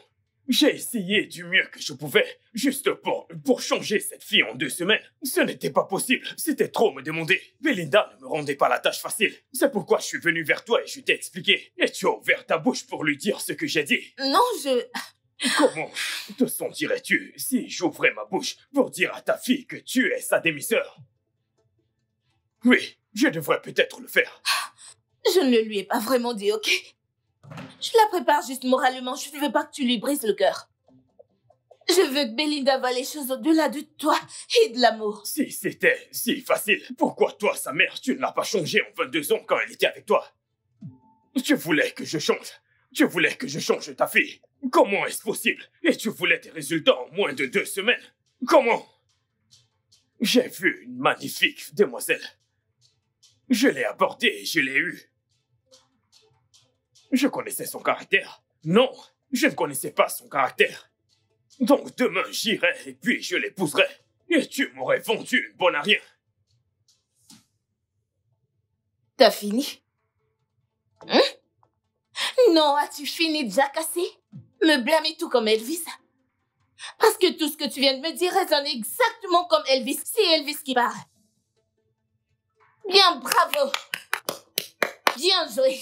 J'ai essayé du mieux que je pouvais, juste pour changer cette fille en 2 semaines. Ce n'était pas possible, c'était trop me demander. Belinda ne me rendait pas la tâche facile. C'est pourquoi je suis venu vers toi et je t'ai expliqué. Et tu as ouvert ta bouche pour lui dire ce que j'ai dit. Non, Comment te sentirais-tu si j'ouvrais ma bouche pour dire à ta fille que tu es sa demi-sœur? Oui, je devrais peut-être le faire. Je ne le lui ai pas vraiment dit, ok? Je la prépare juste moralement. Je ne veux pas que tu lui brises le cœur. Je veux que Belinda voie les choses au-delà de toi et de l'amour. Si c'était si facile, pourquoi toi, sa mère, tu ne l'as pas changée en 22 ans quand elle était avec toi? Tu voulais que je change. Tu voulais que je change ta fille. Comment est-ce possible? Et tu voulais des résultats en moins de 2 semaines. Comment? J'ai vu une magnifique demoiselle. Je l'ai abordée et je l'ai eue. Je connaissais son caractère. Non, je ne connaissais pas son caractère. Donc demain, j'irai et puis je l'épouserai. Et tu m'aurais vendu une bonne à rien. T'as fini? Non, as-tu fini de jacasser? Me blâmer tout comme Elvis? Parce que tout ce que tu viens de me dire résonne exactement comme Elvis. C'est Elvis qui parle. Bien, bravo. Bien joué.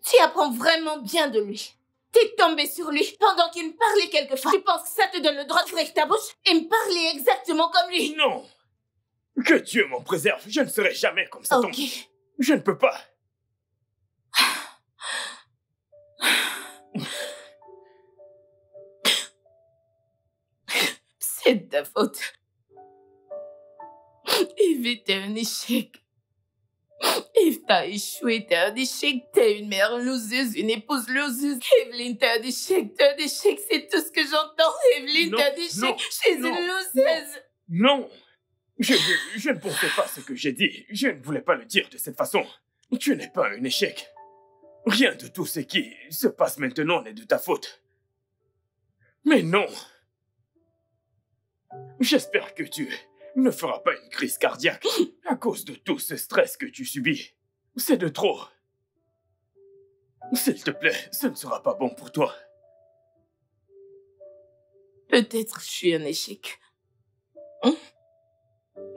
Tu apprends vraiment bien de lui. T'es tombé sur lui pendant qu'il me parlait quelquefois. Tu penses que ça te donne le droit d'ouvrir ta bouche et me parler exactement comme lui? Non. Que Dieu m'en préserve. Je ne serai jamais comme cet homme. Je ne peux pas. C'est de ta faute. Evie, t'es un échec. Eve, t'as échoué, t'es un échec, t'es une mère loseuse, une épouse loseuse. Evelyn, t'es un échec, c'est tout ce que j'entends. Evelyn, t'es un échec, je suis une loseuse. Non. Je ne pensais pas ce que j'ai dit. Je ne voulais pas le dire de cette façon. Tu n'es pas un échec. Rien de tout ce qui se passe maintenant n'est de ta faute. Mais non. J'espère que tu ne feras pas une crise cardiaque à cause de tout ce stress que tu subis. C'est de trop. S'il te plaît, ce ne sera pas bon pour toi. Peut-être je suis un échec.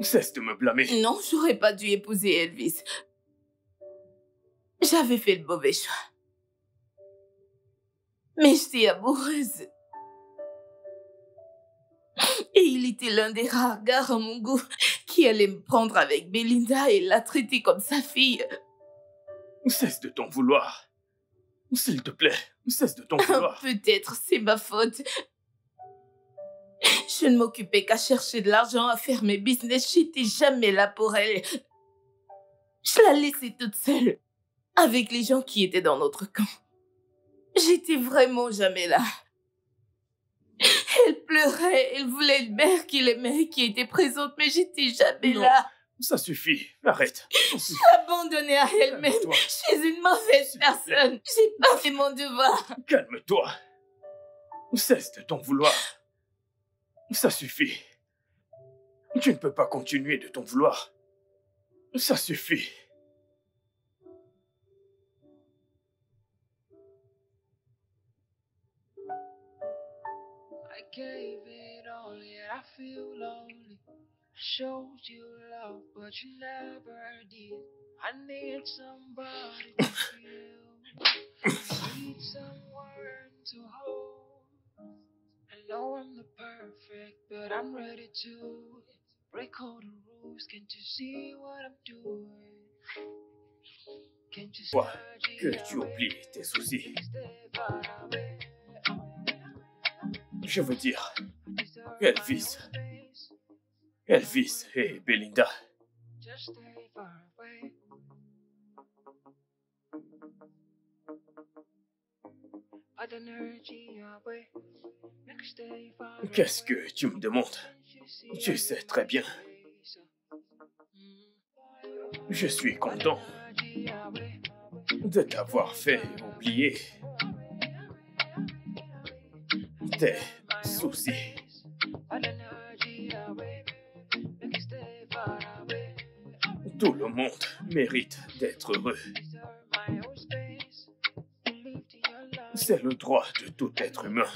Cesse de me blâmer. Non, j'aurais pas dû épouser Elvis. J'avais fait le mauvais choix. Mais j'étais amoureuse. Et il était l'un des rares gars à mon goût qui allait me prendre avec Belinda et la traiter comme sa fille. Cesse de t'en vouloir. S'il te plaît, cesse de t'en vouloir. Peut-être c'est ma faute. Je ne m'occupais qu'à chercher de l'argent, à faire mes business. J'étais jamais là pour elle. Je la laissais toute seule, avec les gens qui étaient dans notre camp. J'étais vraiment jamais là. Elle pleurait, elle voulait une mère qui l'aimait, qui était présente, mais j'étais jamais Non. là. Ça suffit, arrête. Ça suffit. Abandonnée à elle-même, Calme-toi. je suis une mauvaise S'il te plaît. personne. J'ai pas fait mon devoir. Calme-toi. Cesse de t'en vouloir. Ça suffit. Tu ne peux pas continuer de t'en vouloir. Ça suffit. I gave it all, yet I feel lonely. I showed you love, but you never did. I need somebody to feel. I need someone to hold. I know I'm not perfect, but I'm ready to break all the rules. Can't you see what I'm doing? Can't you Toi, que tu oublies tes soucis. Je veux dire, Elvis et Belinda. Just stay far away. Put the energy away. Make us stay far away. Qu'est-ce que tu me demandes? Tu sais très bien. Je suis content de t'avoir fait oublier tes soucis. Tout le monde mérite d'être heureux. C'est le droit de tout être humain.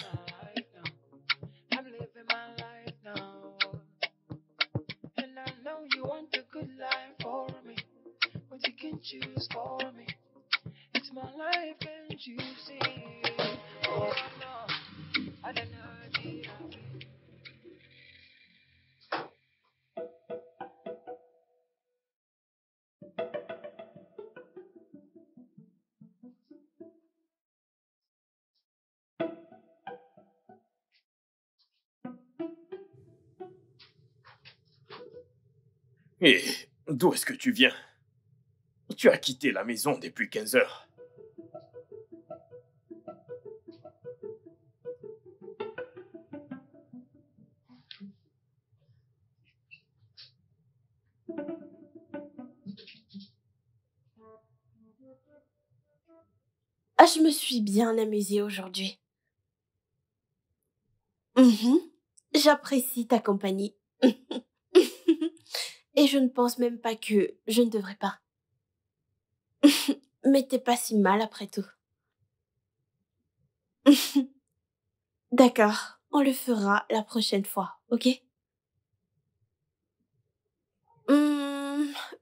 I'm living my life now. And I know you want a good life for me. But you can choose for me. It's my life, can't you see? Oh no, I don't know. Et d'où est-ce que tu viens? Tu as quitté la maison depuis 15 heures. Ah, je me suis bien amusée aujourd'hui. J'apprécie ta compagnie. Et je ne pense même pas que je ne devrais pas. Mais t'es pas si mal après tout. D'accord, on le fera la prochaine fois, ok?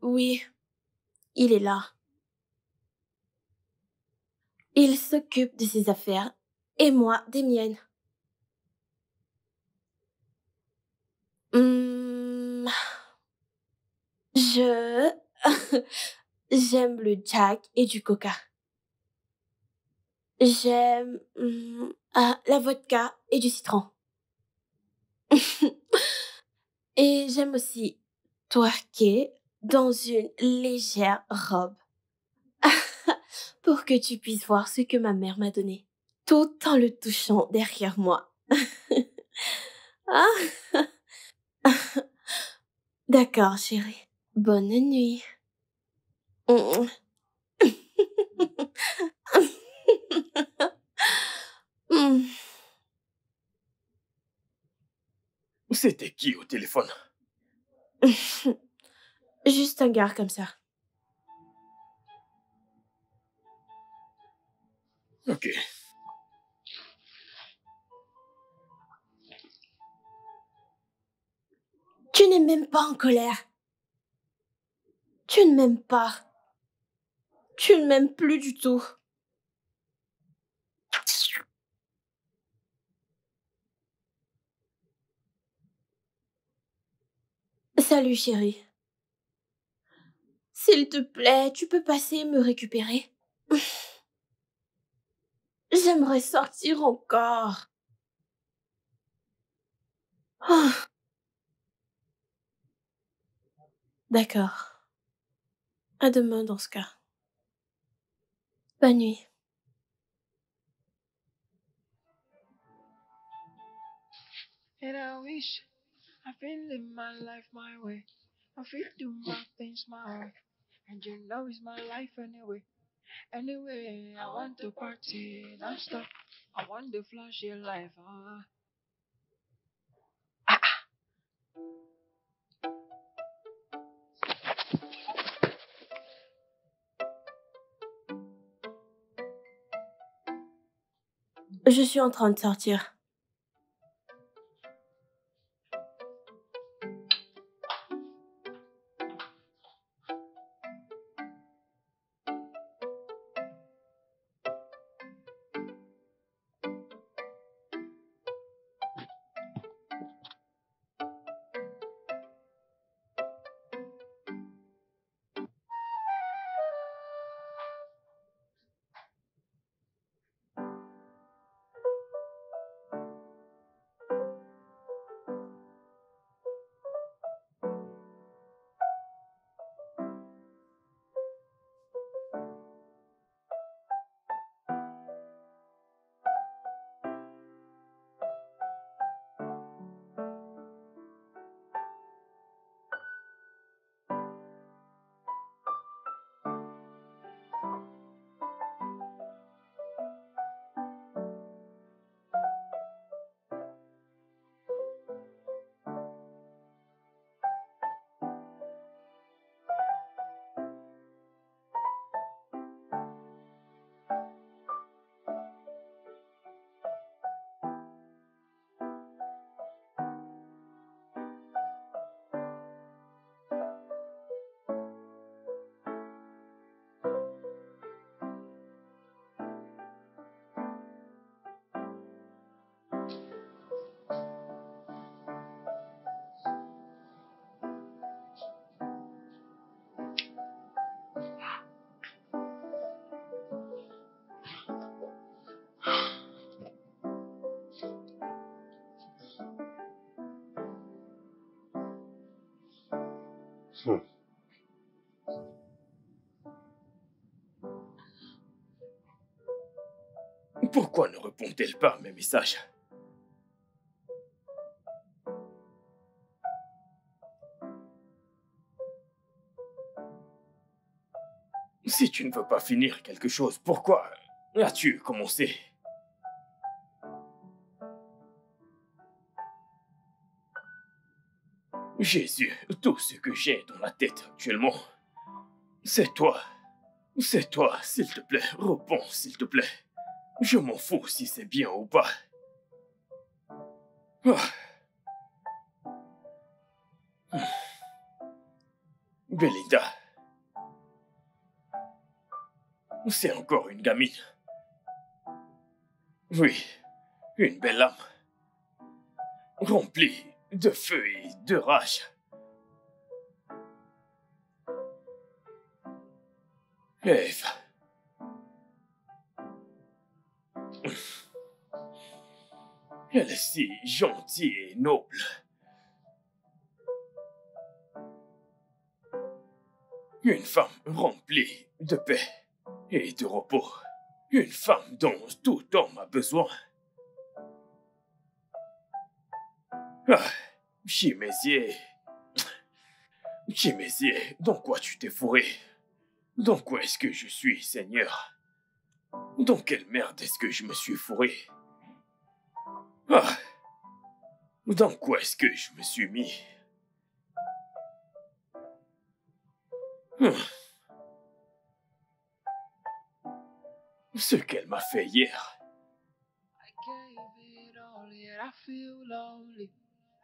Oui, il est là. Il s'occupe de ses affaires et moi des miennes. Je... J'aime le Jack et du Coca. J'aime la vodka et du citron. Et j'aime aussi twerker dans une légère robe. Pour que tu puisses voir ce que ma mère m'a donné. Tout en le touchant derrière moi. Ah. D'accord, chérie. Bonne nuit. C'était qui au téléphone? Juste un gars comme ça. Ok. Tu n'es même pas en colère. Tu ne m'aimes pas. Tu ne m'aimes plus du tout. Salut chérie. S'il te plaît, tu peux passer me récupérer? J'aimerais sortir encore. Ah. D'accord. À demain dans ce cas. Bonne nuit. And I wish I could live my life my way. I feel do my things my way. And you know it's my life anyway. Anyway, I want to party non-stop. I want to flash your life. Je suis en train de sortir. Pourquoi ne répond-elle pas à mes messages? Si tu ne veux pas finir quelque chose, pourquoi as-tu commencé? Jésus, tout ce que j'ai dans la tête actuellement, c'est toi. C'est toi, s'il te plaît, réponds, s'il te plaît. Je m'en fous si c'est bien ou pas. Belinda. C'est encore une gamine. Oui, une belle âme. Remplie de feu et de rage. Eve. Elle est si gentille et noble. Une femme remplie de paix et de repos. Une femme dont tout homme a besoin. Ah, Chimézier. Chimézier, dans quoi tu t'es fourré? Dans quoi est-ce que je suis, Seigneur? Dans quelle merde est-ce que je me suis fourré? Ah, dans quoi est-ce que je me suis mis? Ce qu'elle m'a fait hier. I gave it all, yet I feel lonely.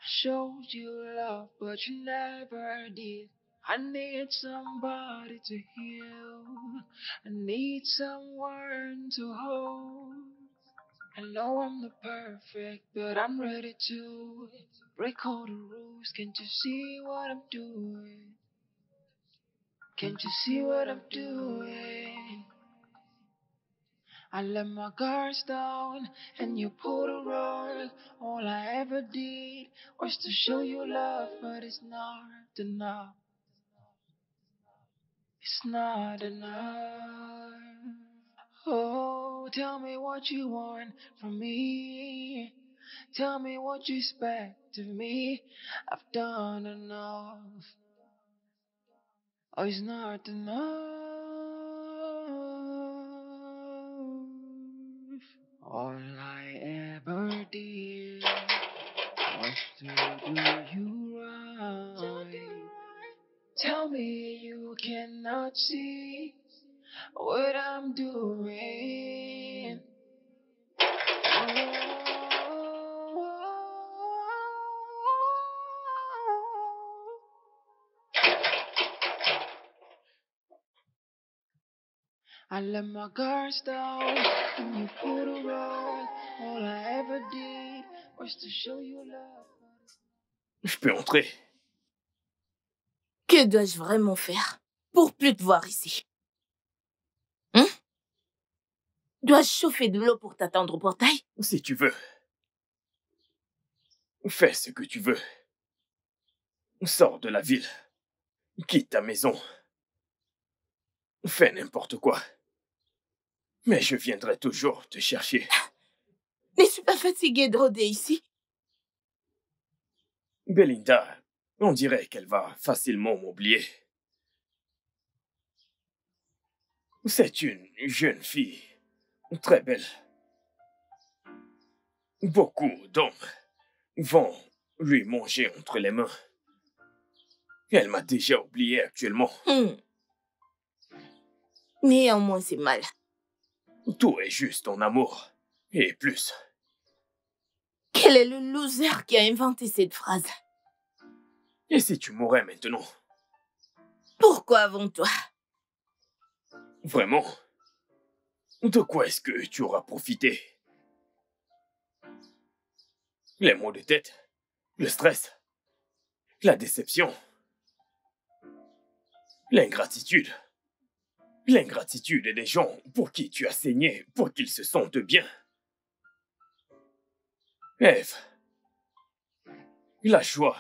Showed you love, but you never did. I need somebody to heal. I need someone to hold. I know I'm not perfect, but I'm ready to break all the rules. Can't you see what I'm doing? Can't you see what I'm doing? I let my guards down and you pulled a rug. All I ever did was to show you love, but it's not enough. It's not enough. Oh, tell me what you want from me. Tell me what you expect of me. I've done enough. Oh, it's not enough. All I ever did was to do you right. Tell me you cannot see what I'm doing. I let my guards down and you pulled a rug. All I ever did was to show you love. Je peux entrer. Que dois-je vraiment faire pour plus te voir ici? Hein? Dois-je chauffer de l'eau pour t'attendre au portail? Si tu veux. Fais ce que tu veux. Sors de la ville. Quitte ta maison. Fais n'importe quoi. Mais je viendrai toujours te chercher. N'es-tu pas fatigué de rôder ici? Belinda, on dirait qu'elle va facilement m'oublier. C'est une jeune fille, très belle. Beaucoup d'hommes vont lui manger entre les mains. Elle m'a déjà oublié actuellement. Néanmoins, c'est mal. Tout est juste en amour, et plus. Quel est le loser qui a inventé cette phrase? Et si tu mourais maintenant? Pourquoi avant toi? Vraiment? De quoi est-ce que tu auras profité? Les maux de tête, le stress, la déception, l'ingratitude. L'ingratitude des gens pour qui tu as saigné, pour qu'ils se sentent bien. Ève, la joie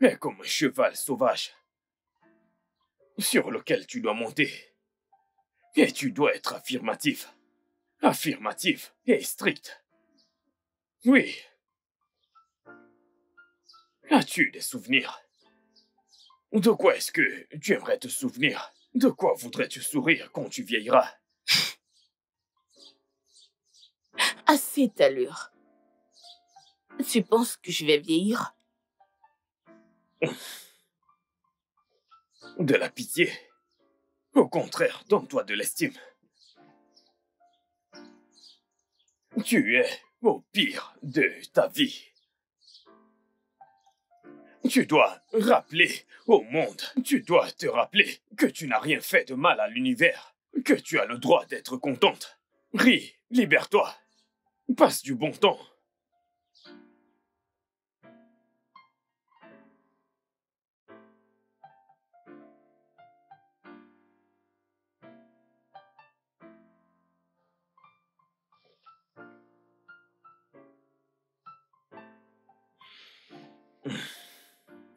est comme un cheval sauvage sur lequel tu dois monter. Et tu dois être affirmatif. Affirmatif et strict. Oui. As-tu des souvenirs? De quoi est-ce que tu aimerais te souvenir? De quoi voudrais-tu sourire quand tu vieilliras? À cette allure. Tu penses que je vais vieillir? De la pitié. Au contraire, donne-toi de l'estime. Tu es au pire de ta vie. Tu dois rappeler au monde, tu dois te rappeler que tu n'as rien fait de mal à l'univers, que tu as le droit d'être contente. Ris, libère-toi, passe du bon temps.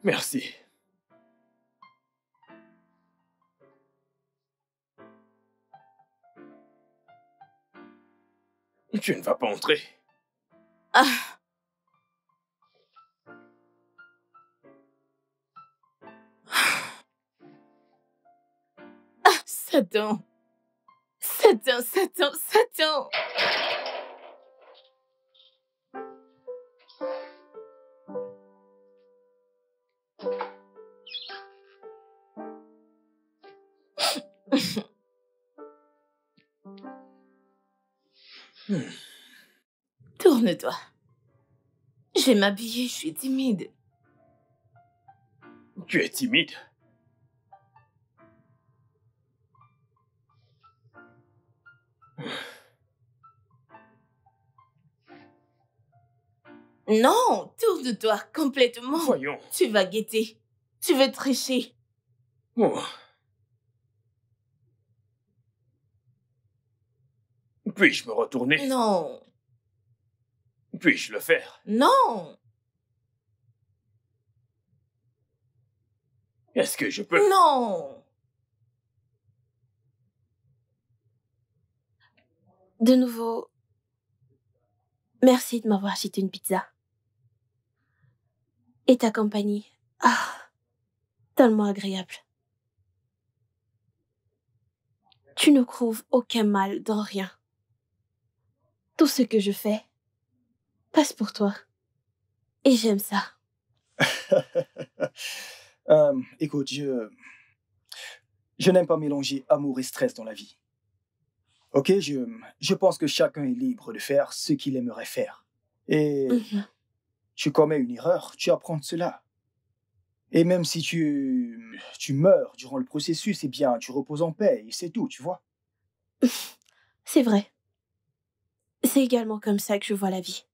Merci. Tu ne vas pas entrer. Ah. Ah, Satan. Satan, Satan, Satan. Tourne-toi. Je vais m'habiller, je suis timide. Tu es timide. Non, tourne-toi complètement. Voyons. Tu vas guetter. Tu veux tricher. Oh. Puis-je me retourner? Non, Puis-je le faire? non, Est-ce que je peux? non. De nouveau, merci de m'avoir acheté une pizza. Et ta compagnie, tellement agréable. Tu ne trouves aucun mal dans rien. Tout ce que je fais passe pour toi. Et j'aime ça. Écoute, je n'aime pas mélanger amour et stress dans la vie. Ok, je pense que chacun est libre de faire ce qu'il aimerait faire. Et tu commets une erreur, tu apprends de cela. Et même si tu meurs durant le processus, eh bien, tu reposes en paix, et c'est tout, tu vois. C'est vrai. C'est également comme ça que je vois la vie.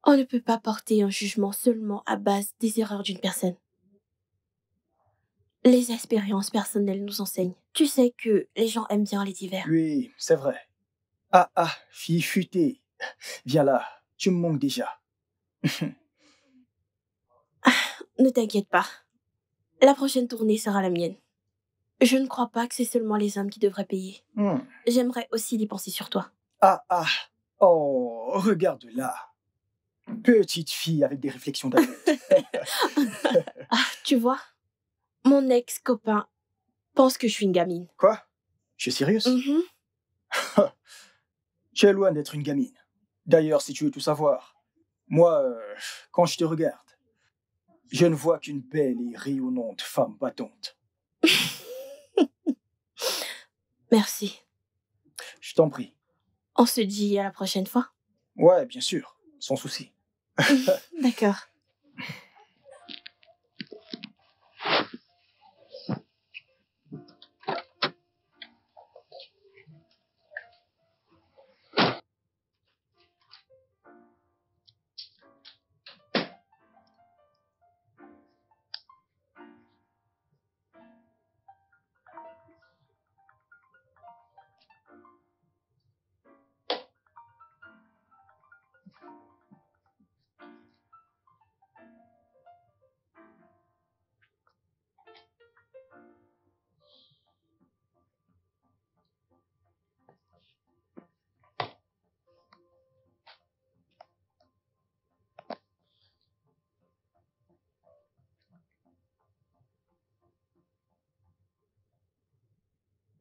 On ne peut pas porter un jugement seulement à base des erreurs d'une personne. Les expériences personnelles nous enseignent. Tu sais que les gens aiment bien les divers. Oui, c'est vrai. Fille futée. Viens là, tu me manques déjà. Ne t'inquiète pas. La prochaine tournée sera la mienne. Je ne crois pas que c'est seulement les hommes qui devraient payer. J'aimerais aussi y penser sur toi. Oh, regarde là. Petite fille avec des réflexions d'adulte. Tu vois, mon ex-copain pense que je suis une gamine. Quoi? Je suis sérieuse? Tu es loin d'être une gamine. D'ailleurs, si tu veux tout savoir, moi, quand je te regarde, je ne vois qu'une belle et rayonnante femme battante. Merci. Je t'en prie. On se dit à la prochaine fois. Ouais, bien sûr, sans souci. D'accord.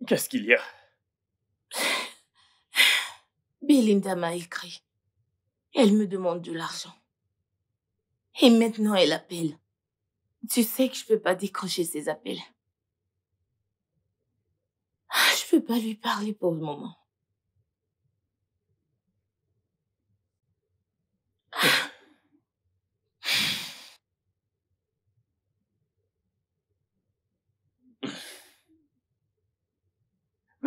Qu'est-ce qu'il y a? Belinda m'a écrit. Elle me demande de l'argent. Et maintenant, elle appelle. Tu sais que je peux pas décrocher ses appels. Je peux pas lui parler pour le moment.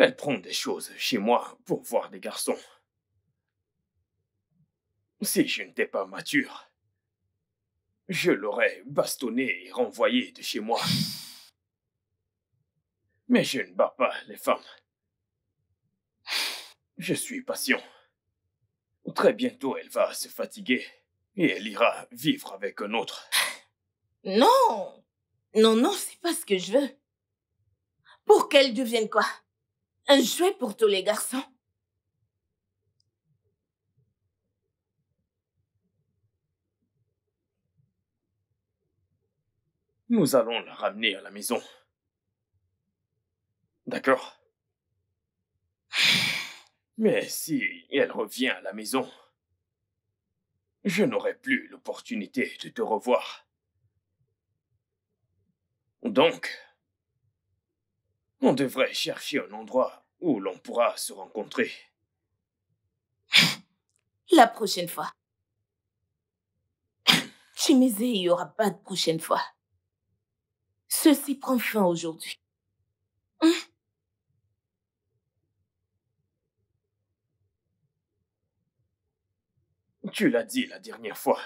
Elle prend des choses chez moi pour voir des garçons. Si je n'étais pas mature, je l'aurais bastonné et renvoyé de chez moi. Mais je ne bats pas les femmes. Je suis patient. Très bientôt, elle va se fatiguer et elle ira vivre avec un autre. Non! Non, c'est pas ce que je veux. Pour qu'elle devienne quoi? Un jouet pour tous les garçons? Nous allons la ramener à la maison. D'accord? Mais si elle revient à la maison, je n'aurai plus l'opportunité de te revoir. Donc, on devrait chercher un endroit où l'on pourra se rencontrer. La prochaine fois. Chimizé, il n'y aura pas de prochaine fois. Ceci prend fin aujourd'hui. Tu l'as dit la dernière fois.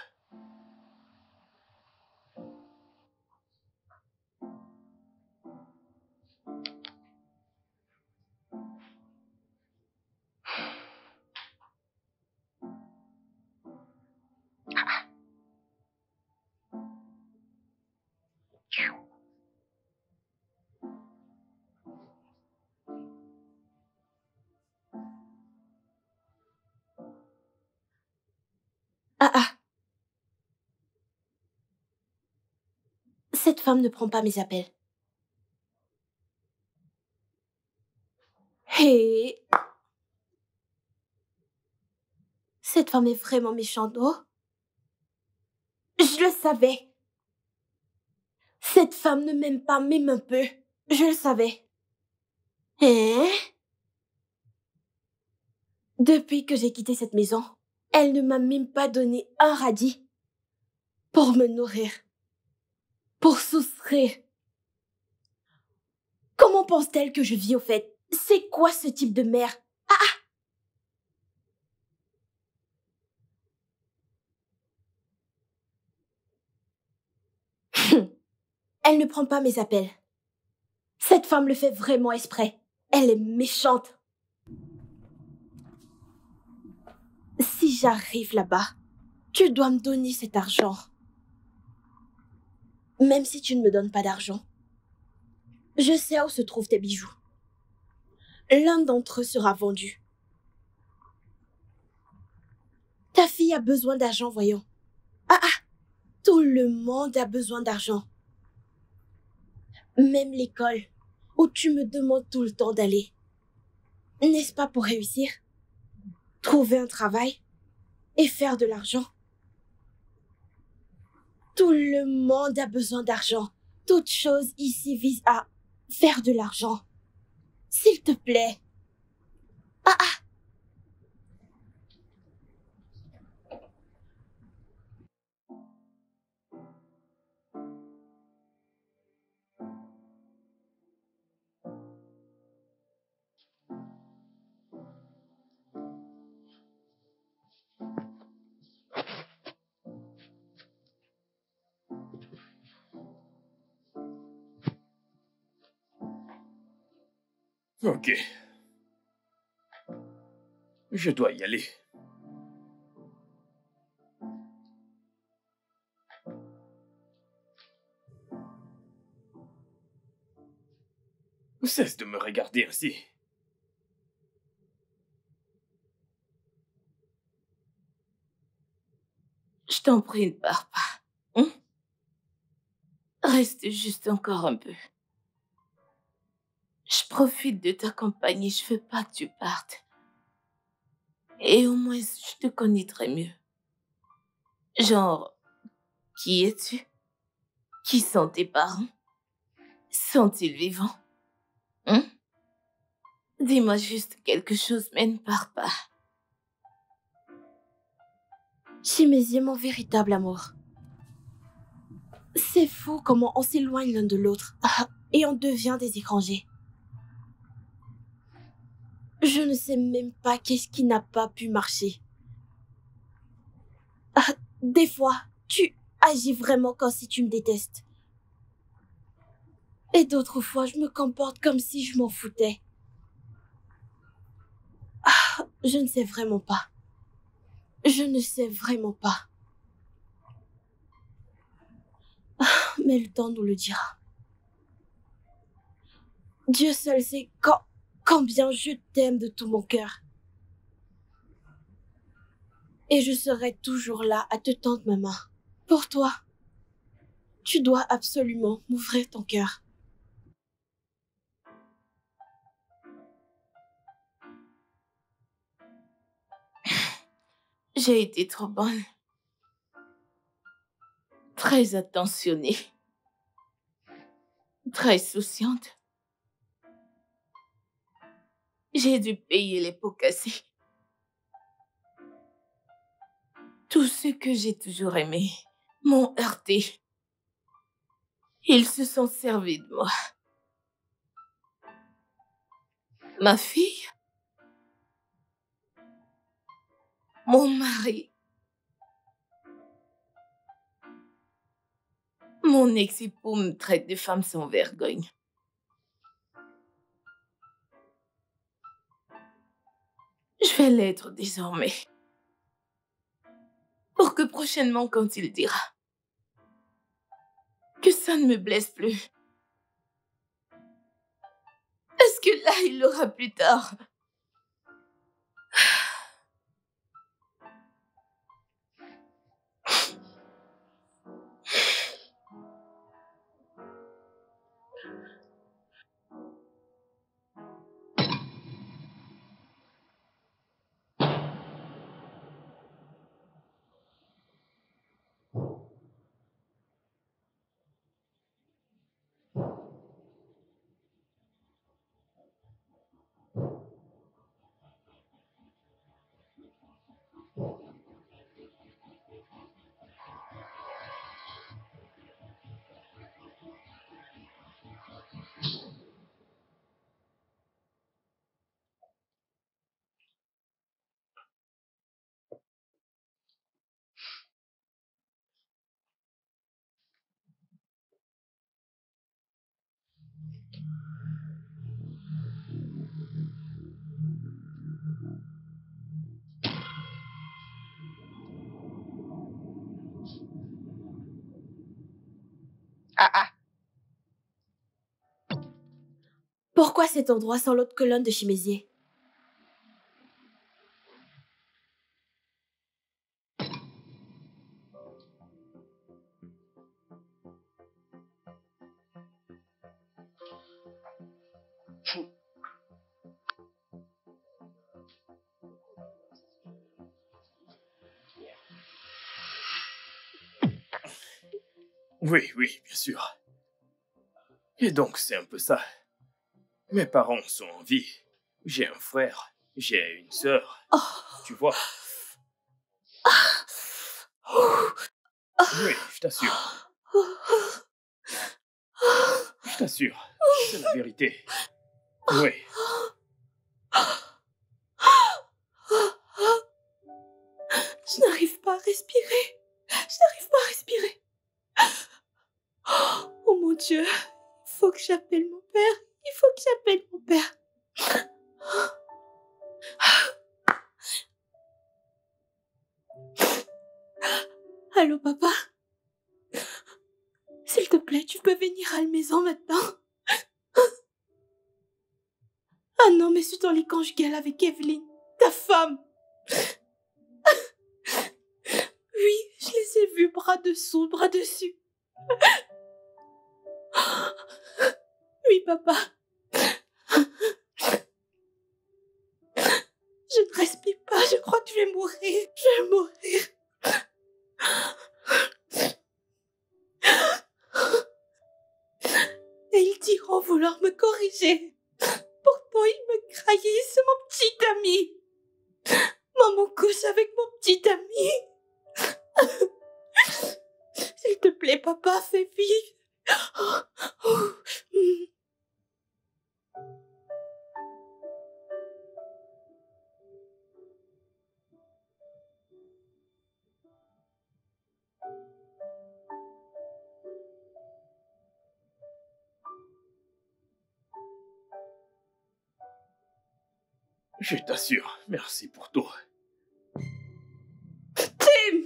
Ah. Cette femme ne prend pas mes appels. Hé. Cette femme est vraiment méchante, oh? Je le savais. Cette femme ne m'aime pas même un peu. Je le savais. Hein? Depuis que j'ai quitté cette maison, elle ne m'a même pas donné un radis pour me nourrir, pour soustraire. Comment pense-t-elle que je vis au fait? C'est quoi ce type de mère? Elle ne prend pas mes appels. Cette femme le fait vraiment exprès. Elle est méchante. Si j'arrive là-bas, tu dois me donner cet argent. Même si tu ne me donnes pas d'argent, je sais où se trouvent tes bijoux. L'un d'entre eux sera vendu. Ta fille a besoin d'argent, voyons. Tout le monde a besoin d'argent. Même l'école, où tu me demandes tout le temps d'aller. N'est-ce pas pour réussir? Trouver un travail et faire de l'argent. Tout le monde a besoin d'argent. Toute chose ici vise à faire de l'argent. S'il te plaît. Ok. Je dois y aller. Cesse de me regarder ainsi. Je t'en prie, ne pars pas. Reste juste encore un peu. Je profite de ta compagnie, je veux pas que tu partes. Et au moins, je te connaîtrai mieux. Genre, qui es-tu? Qui sont tes parents? Sont-ils vivants? Dis-moi juste quelque chose, mais ne pars pas. Chimésy est mon véritable amour. C'est fou comment on s'éloigne l'un de l'autre et on devient des étrangers. Je ne sais même pas qu'est-ce qui n'a pas pu marcher. Des fois, tu agis vraiment comme si tu me détestes. Et d'autres fois, je me comporte comme si je m'en foutais. Je ne sais vraiment pas. Je ne sais vraiment pas. Mais le temps nous le dira. Dieu seul sait combien je t'aime de tout mon cœur. Et je serai toujours là à te tendre ma main. Pour toi, tu dois absolument m'ouvrir ton cœur. J'ai été trop bonne. Très attentionnée. Très souciante. J'ai dû payer les pots cassés. Tout ce que j'ai toujours aimé m'ont heurté. Ils se sont servis de moi. Ma fille, mon mari, mon ex-époux me traite de femme sans vergogne. Je vais l'être désormais. Pour que prochainement, quand il dira que ça ne me blesse plus, est-ce que là, il l'aura plus tard? Pourquoi cet endroit sans l'autre colonne de chimisier? Oui, bien sûr. Et donc, c'est un peu ça. Mes parents sont en vie. J'ai un frère, j'ai une sœur. Tu vois? Oui, je t'assure. Je t'assure, c'est la vérité. Oui. Je n'arrive pas à respirer. Je n'arrive pas à respirer. Oh mon Dieu, il faut que j'appelle mon père. Il faut que j'appelle mon père. Allô, papa? S'il te plaît, tu peux venir à la maison maintenant? Ah non, mais c'est ton lit conjugal avec Evelyne, ta femme. Oui, je les ai vus bras dessous, bras dessus. Oui, papa. Je ne respire pas, je crois que je vais mourir. Je vais mourir. Et ils diront vouloir me corriger. Pourtant, ils me craillent, c'est mon petit ami. Maman couche avec mon petit ami. S'il te plaît, papa, fais vivre. Je t'assure, merci pour tout. Tim!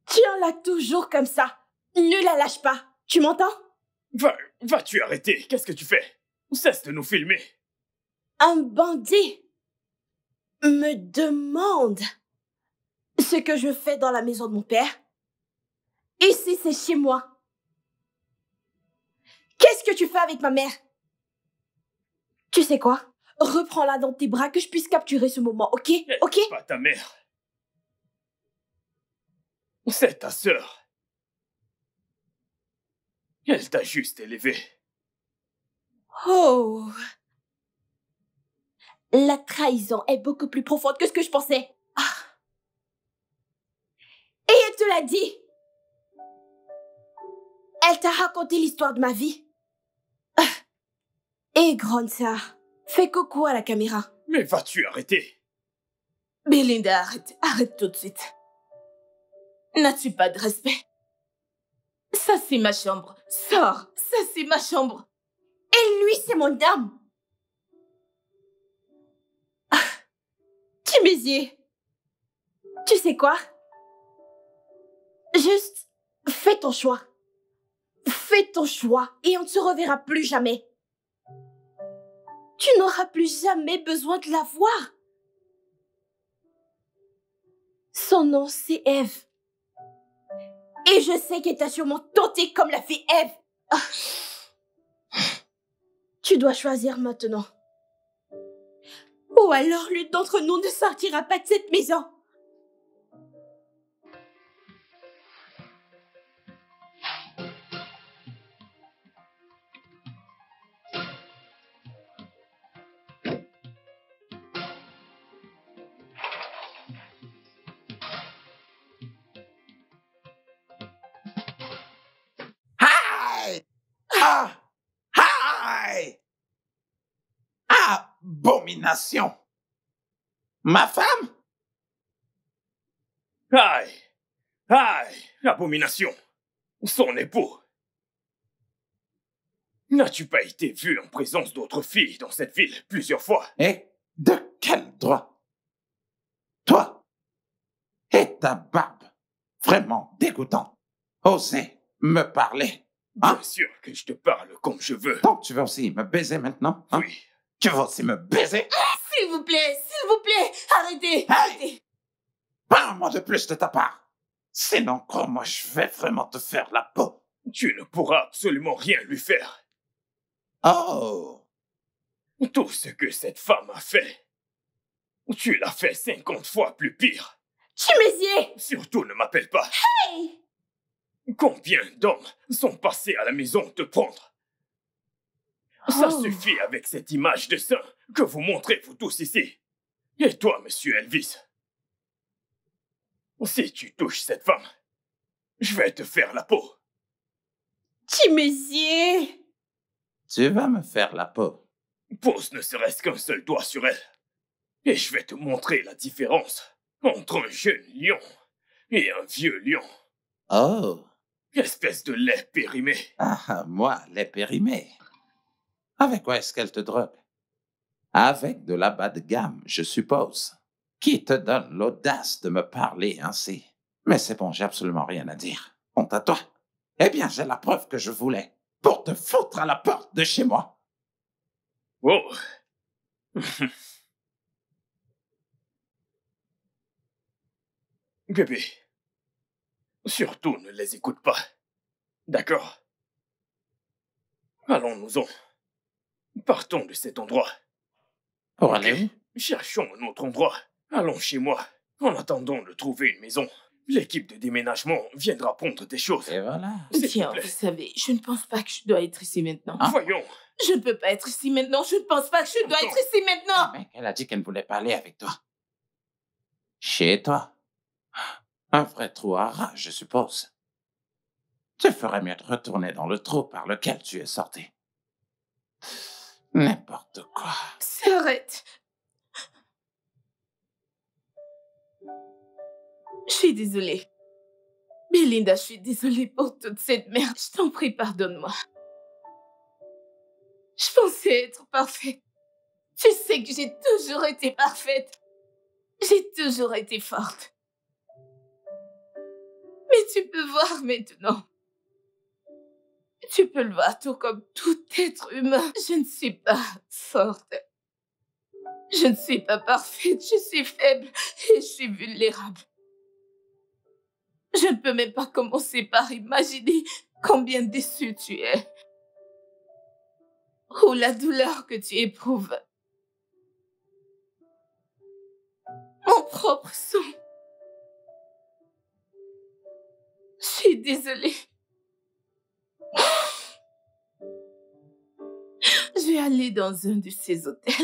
Tiens-la toujours comme ça. Ne la lâche pas. Tu m'entends? Vas-tu arrêter? Qu'est-ce que tu fais? Cesse de nous filmer. Un bandit me demande ce que je fais dans la maison de mon père. Ici, c'est chez moi. Qu'est-ce que tu fais avec ma mère? Tu sais quoi? Reprends-la dans tes bras que je puisse capturer ce moment, ok? Ok? Pas ta mère. C'est ta sœur. Elle t'a juste élevé. Oh! La trahison est beaucoup plus profonde que ce que je pensais. Ah. Et elle te l'a dit. Elle t'a raconté l'histoire de ma vie. Et grande sœur, fais coucou à la caméra. Mais vas-tu arrêter? Belinda, arrête. Arrête tout de suite. N'as-tu pas de respect? Ça, c'est ma chambre. Sors. Ça, c'est ma chambre. Et lui, c'est mon homme. Timésier. Tu sais quoi? Juste, fais ton choix. Fais ton choix et on ne se reverra plus jamais. Tu n'auras plus jamais besoin de la voir. Son nom, c'est Eve. Et je sais qu'elle t'a sûrement tenté comme l'a fait Eve. Tu dois choisir maintenant. Ou alors l'une d'entre nous ne sortira pas de cette maison. Aïe! Ah! Aïe! Abomination! Ma femme? Aïe! Aïe! Abomination! Son époux! N'as-tu pas été vu en présence d'autres filles dans cette ville plusieurs fois? Et de quel droit? Toi et ta barbe, vraiment dégoûtant. Osez me parler. Hein? Bien sûr que je te parle comme je veux. Donc tu veux aussi me baiser maintenant? Hein? Oui. Tu veux aussi me baiser? S'il vous plaît, arrêtez. Hey! Arrêtez. Pas un mot de plus de ta part. Sinon, crois-moi, je vais vraiment te faire la peau. Tu ne pourras absolument rien lui faire. Oh! Tout ce que cette femme a fait, tu l'as fait 50 fois plus pire. Timésier! Surtout ne m'appelle pas. Hey! Combien d'hommes sont passés à la maison te prendre? Ça Oh. suffit avec cette image de sein que vous montrez vous tous ici. Et toi, monsieur Elvis, si tu touches cette femme, je vais te faire la peau. Timésier! Tu vas me faire la peau. Pose ne serait-ce qu'un seul doigt sur elle. Et je vais te montrer la différence entre un jeune lion et un vieux lion. Oh! Espèce de lait périmé. Ah, moi, les périmés. Avec quoi est-ce qu'elle te drogue? Avec de la bas de gamme, je suppose. Qui te donne l'audace de me parler ainsi? Mais c'est bon, j'ai absolument rien à dire. Honte à toi. Eh bien, j'ai la preuve que je voulais. Pour te foutre à la porte de chez moi. Oh. Bébé, surtout ne les écoute pas. D'accord? Allons-nous-en. Partons de cet endroit. Pour aller où? Cherchons un autre endroit. Allons chez moi. En attendant de trouver une maison, l'équipe de déménagement viendra prendre tes choses. Et voilà. S'il te Tiens, plaît. vous savez, je ne pense pas que je dois être ici maintenant. Hein? Voyons. Je ne peux pas être ici maintenant. Je ne pense pas que je dois être ici maintenant. Mais elle a dit qu'elle ne voulait pas aller avec toi. Chez toi. Un vrai trou à rats, je suppose. Tu ferais mieux de retourner dans le trou par lequel tu es sorti. N'importe quoi. Arrête. Je suis désolée. Belinda, je suis désolée pour toute cette merde. Je t'en prie, pardonne-moi. Je pensais être parfaite. Tu sais que j'ai toujours été parfaite. J'ai toujours été forte. Mais tu peux voir maintenant. Tu peux le voir tout comme tout être humain. Je ne suis pas forte. Je ne suis pas parfaite. Je suis faible et je suis vulnérable. Je ne peux même pas commencer par imaginer combien déçu tu es. Ou la douleur que tu éprouves. Mon propre sang. Je suis désolée. Je vais aller dans un de ces hôtels.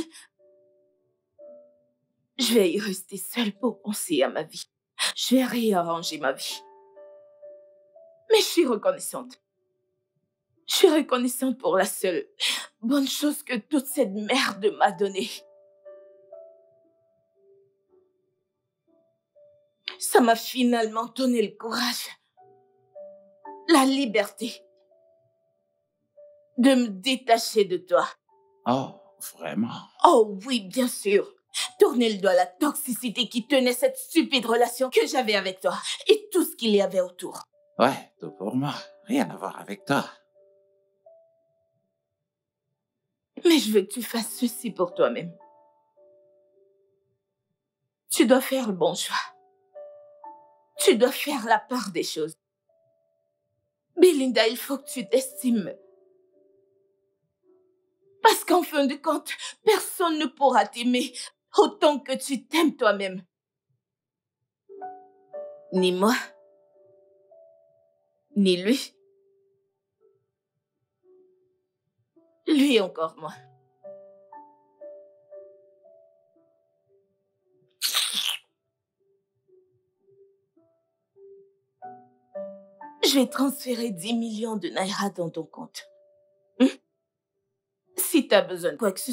Je vais y rester seule pour penser à ma vie. Je vais réarranger ma vie. suis reconnaissante. Je suis reconnaissante pour la seule bonne chose que toute cette merde m'a donnée. Ça m'a finalement donné le courage, la liberté de me détacher de toi. Oh, vraiment? Oh oui, bien sûr. Tourner le doigt à la toxicité qui tenait cette stupide relation que j'avais avec toi et tout ce qu'il y avait autour. Ouais, tout pour moi. Rien à voir avec toi. Mais je veux que tu fasses ceci pour toi-même. Tu dois faire le bon choix. Tu dois faire la part des choses. Belinda, il faut que tu t'estimes. Parce qu'en fin de compte, personne ne pourra t'aimer autant que tu t'aimes toi-même. Ni moi, ni lui. Lui encore moins. Je vais transférer 10 millions de naira dans ton compte. Si t'as besoin de quoi que ce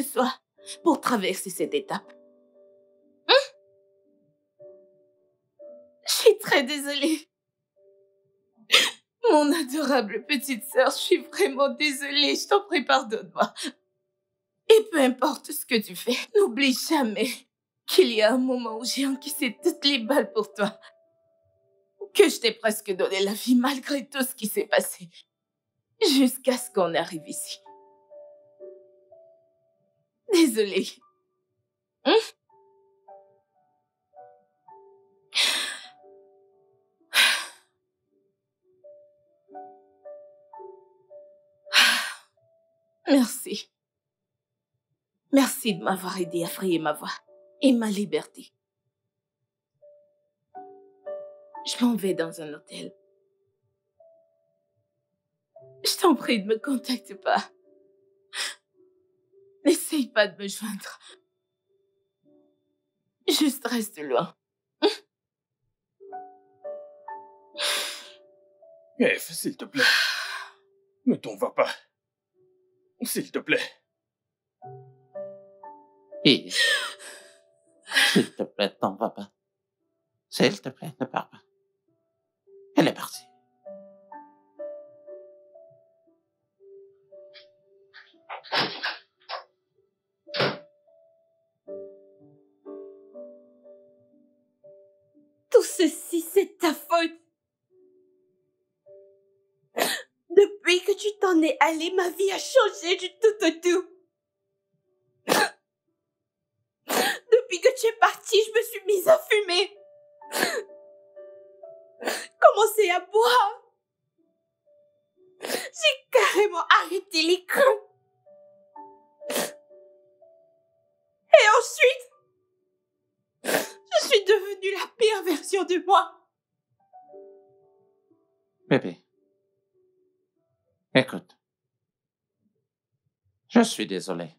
soit, pour traverser cette étape. Je suis très désolée. Mon adorable petite sœur, je suis vraiment désolée. Je t'en prie, pardonne-moi. Et peu importe ce que tu fais, n'oublie jamais qu'il y a un moment où j'ai encaissé toutes les balles pour toi. Que je t'ai presque donné la vie malgré tout ce qui s'est passé. Jusqu'à ce qu'on arrive ici. Désolée. Merci. Merci de m'avoir aidé à frayer ma voie et ma liberté. Je m'en vais dans un hôtel. Je t'en prie, ne me contacte pas. N'essaye pas de me joindre. Juste reste loin. Eve, s'il te plaît. Ne t'en va pas. S'il te plaît. Et, s'il te plaît, t'en vas pas. S'il te plaît, ne pars pas. Elle est partie. Tout ceci, c'est ta faute. Depuis que tu t'en es allé, ma vie a changé du tout au tout. Depuis que tu es parti, je me suis mise à fumer. Commencé à boire. J'ai carrément arrêté les crans. Et ensuite, je suis devenue la pire version de moi. Bébé, écoute. Je suis désolé.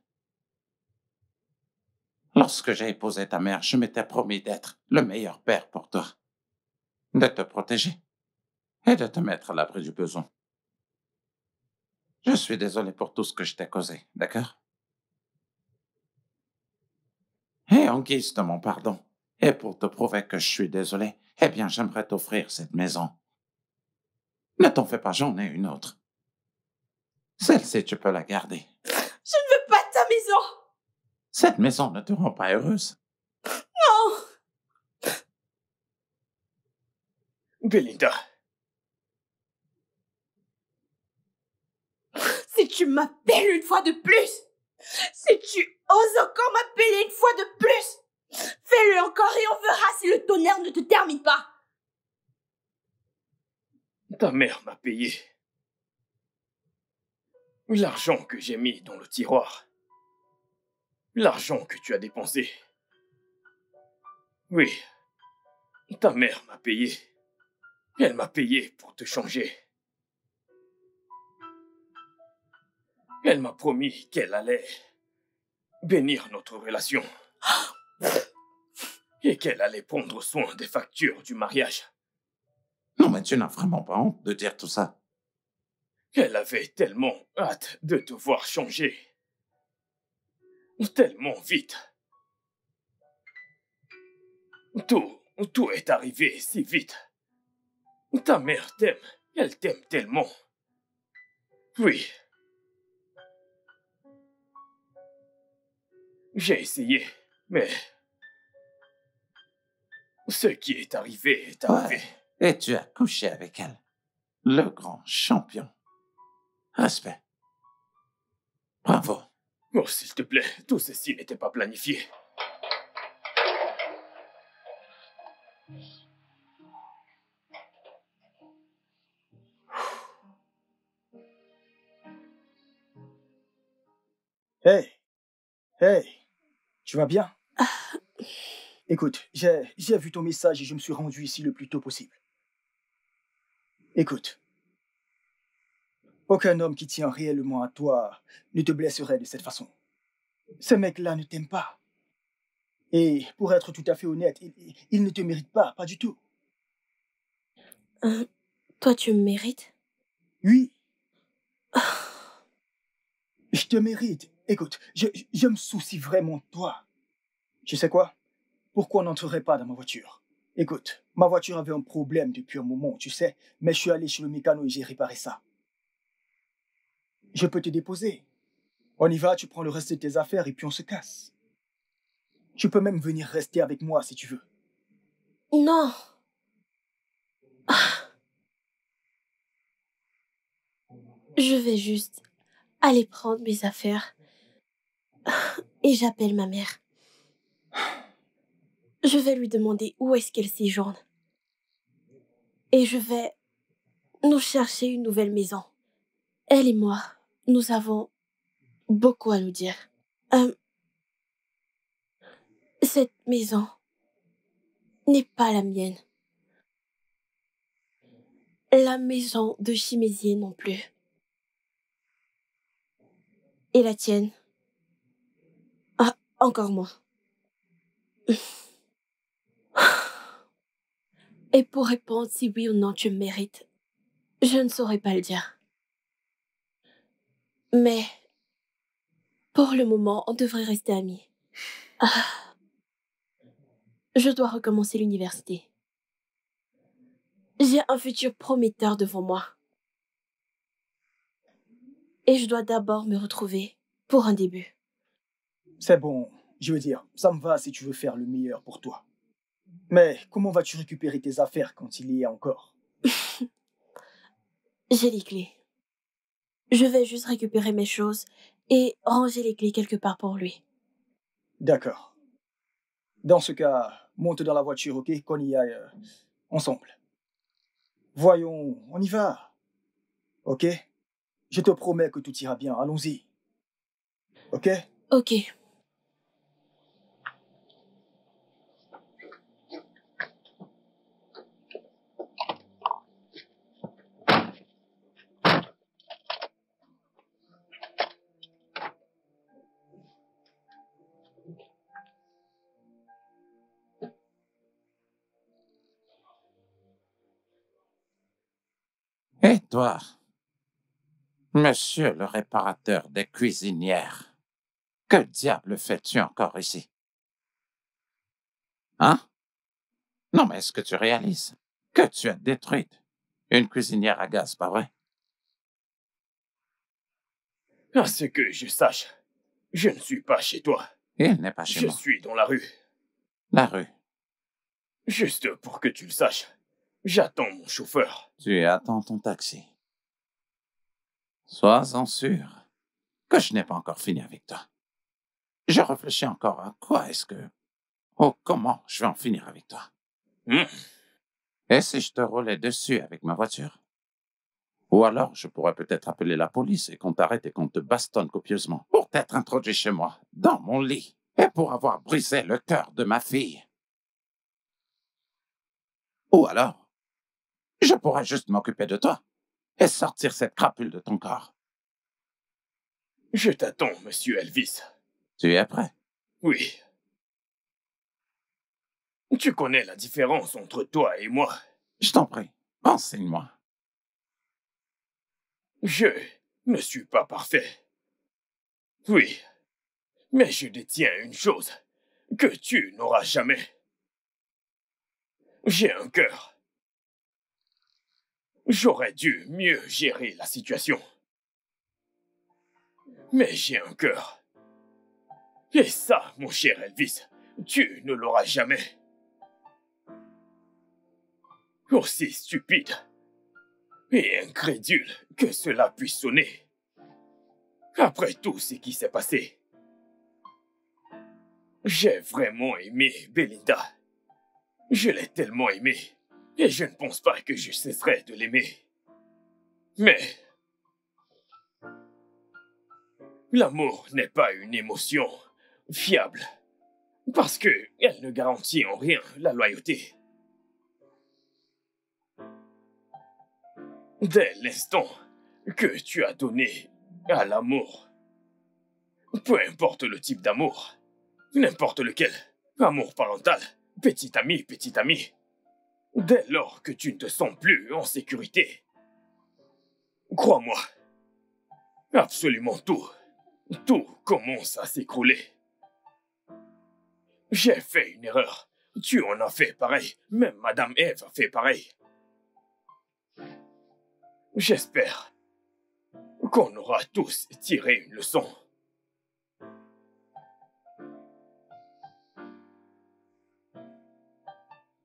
Lorsque j'ai épousé ta mère, je m'étais promis d'être le meilleur père pour toi, de te protéger et de te mettre à l'abri du besoin. Je suis désolé pour tout ce que je t'ai causé, d'accord? Et en guise de mon pardon, et pour te prouver que je suis désolé, eh bien, j'aimerais t'offrir cette maison. Ne t'en fais pas, j'en ai une autre. Celle-ci, tu peux la garder. Je ne veux pas ta maison. Cette maison ne te rend pas heureuse. Non. Belinda. Si tu m'appelles une fois de plus, si tu oses encore m'appeler une fois de plus, fais-le encore et on verra si le tonnerre ne te termine pas. Ta mère m'a payé. L'argent que j'ai mis dans le tiroir. L'argent que tu as dépensé. Oui. Ta mère m'a payé. Elle m'a payé pour te changer. Elle m'a promis qu'elle allait bénir notre relation. Et qu'elle allait prendre soin des factures du mariage. Non, mais tu n'as vraiment pas honte de dire tout ça. Elle avait tellement hâte de te voir changer. Tellement vite. Tout est arrivé si vite. Ta mère t'aime. Elle t'aime tellement. Oui. J'ai essayé, mais ce qui est arrivé est arrivé. Ouais. Et tu as couché avec elle. Le grand champion. Respect. Bravo. Oh, s'il te plaît, tout ceci n'était pas planifié. Hey, hey, tu vas bien? Écoute, j'ai vu ton message et je me suis rendu ici le plus tôt possible. Écoute, aucun homme qui tient réellement à toi ne te blesserait de cette façon. Ce mec-là ne t'aime pas. Et pour être tout à fait honnête, il ne te mérite pas, pas du tout. Toi, tu me mérites? Oui, je te mérite. Écoute, je me soucie vraiment de toi. Tu sais quoi? Pourquoi on n'entrerait pas dans ma voiture? Écoute, ma voiture avait un problème depuis un moment, tu sais, mais je suis allé chez le mécano et j'ai réparé ça. Je peux te déposer. On y va, tu prends le reste de tes affaires et puis on se casse. Tu peux même venir rester avec moi si tu veux. Non. Je vais juste aller prendre mes affaires et j'appelle ma mère. Je vais lui demander où est-ce qu'elle séjourne. Et je vais nous chercher une nouvelle maison. Elle et moi, nous avons beaucoup à nous dire. Cette maison n'est pas la mienne. La maison de Chimézier non plus. Et la tienne? Ah, encore moins. Et pour répondre si oui ou non tu me mérites, je ne saurais pas le dire. Mais, pour le moment, on devrait rester amis. Ah, je dois recommencer l'université. J'ai un futur prometteur devant moi. Et je dois d'abord me retrouver pour un début. C'est bon, je veux dire, ça me va si tu veux faire le meilleur pour toi. Mais comment vas-tu récupérer tes affaires quand il y est encore? J'ai les clés. Je vais juste récupérer mes choses et ranger les clés quelque part pour lui. D'accord. Dans ce cas, monte dans la voiture, ok, qu'on y aille ensemble. Voyons, on y va. Ok? Je te promets que tout ira bien, allons-y. Ok? Ok. Et toi, monsieur le réparateur des cuisinières, que diable fais-tu encore ici? Hein? Non, mais est-ce que tu réalises que tu as détruite une cuisinière à gaz, pas vrai? À ce que je sache, je ne suis pas chez toi. Il n'est pas chez Je moi. suis dans la rue. La rue. Juste pour que tu le saches, j'attends mon chauffeur. Tu attends ton taxi. Sois-en sûr que je n'ai pas encore fini avec toi. Je réfléchis encore à quoi est-ce que... Oh, comment je vais en finir avec toi? Et si je te roulais dessus avec ma voiture? Ou alors, je pourrais peut-être appeler la police et qu'on t'arrête et qu'on te bastonne copieusement pour t'être introduit chez moi, dans mon lit, et pour avoir brisé le cœur de ma fille. Ou alors, je pourrais juste m'occuper de toi et sortir cette crapule de ton corps. Je t'attends, monsieur Elvis. Tu es prêt? Oui. Tu connais la différence entre toi et moi. Je t'en prie. Enseigne-moi. Je ne suis pas parfait. Oui, mais je détiens une chose que tu n'auras jamais. J'ai un cœur. J'aurais dû mieux gérer la situation. Mais j'ai un cœur. Et ça, mon cher Elvis, tu ne l'auras jamais. Aussi stupide et incrédule que cela puisse sonner. Après tout ce qui s'est passé, j'ai vraiment aimé Belinda. Je l'ai tellement aimée, et je ne pense pas que je cesserai de l'aimer. Mais l'amour n'est pas une émotion fiable, parce qu'elle ne garantit en rien la loyauté. Dès l'instant que tu as donné à l'amour, peu importe le type d'amour, n'importe lequel, amour parental, petit ami, dès lors que tu ne te sens plus en sécurité, crois-moi, absolument tout commence à s'écrouler. J'ai fait une erreur, tu en as fait pareil, même Madame Eve a fait pareil. J'espère qu'on aura tous tiré une leçon.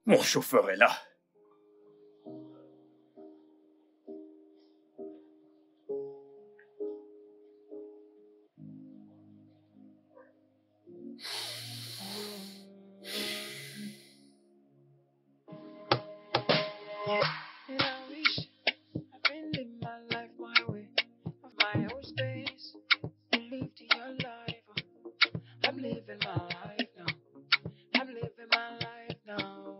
Mon chauffeur est là. And I wish I can live my life my way, of my own space. You lived your life. I'm living my life now. I'm living my life now.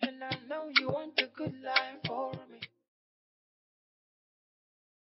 And I know you want a good life for me.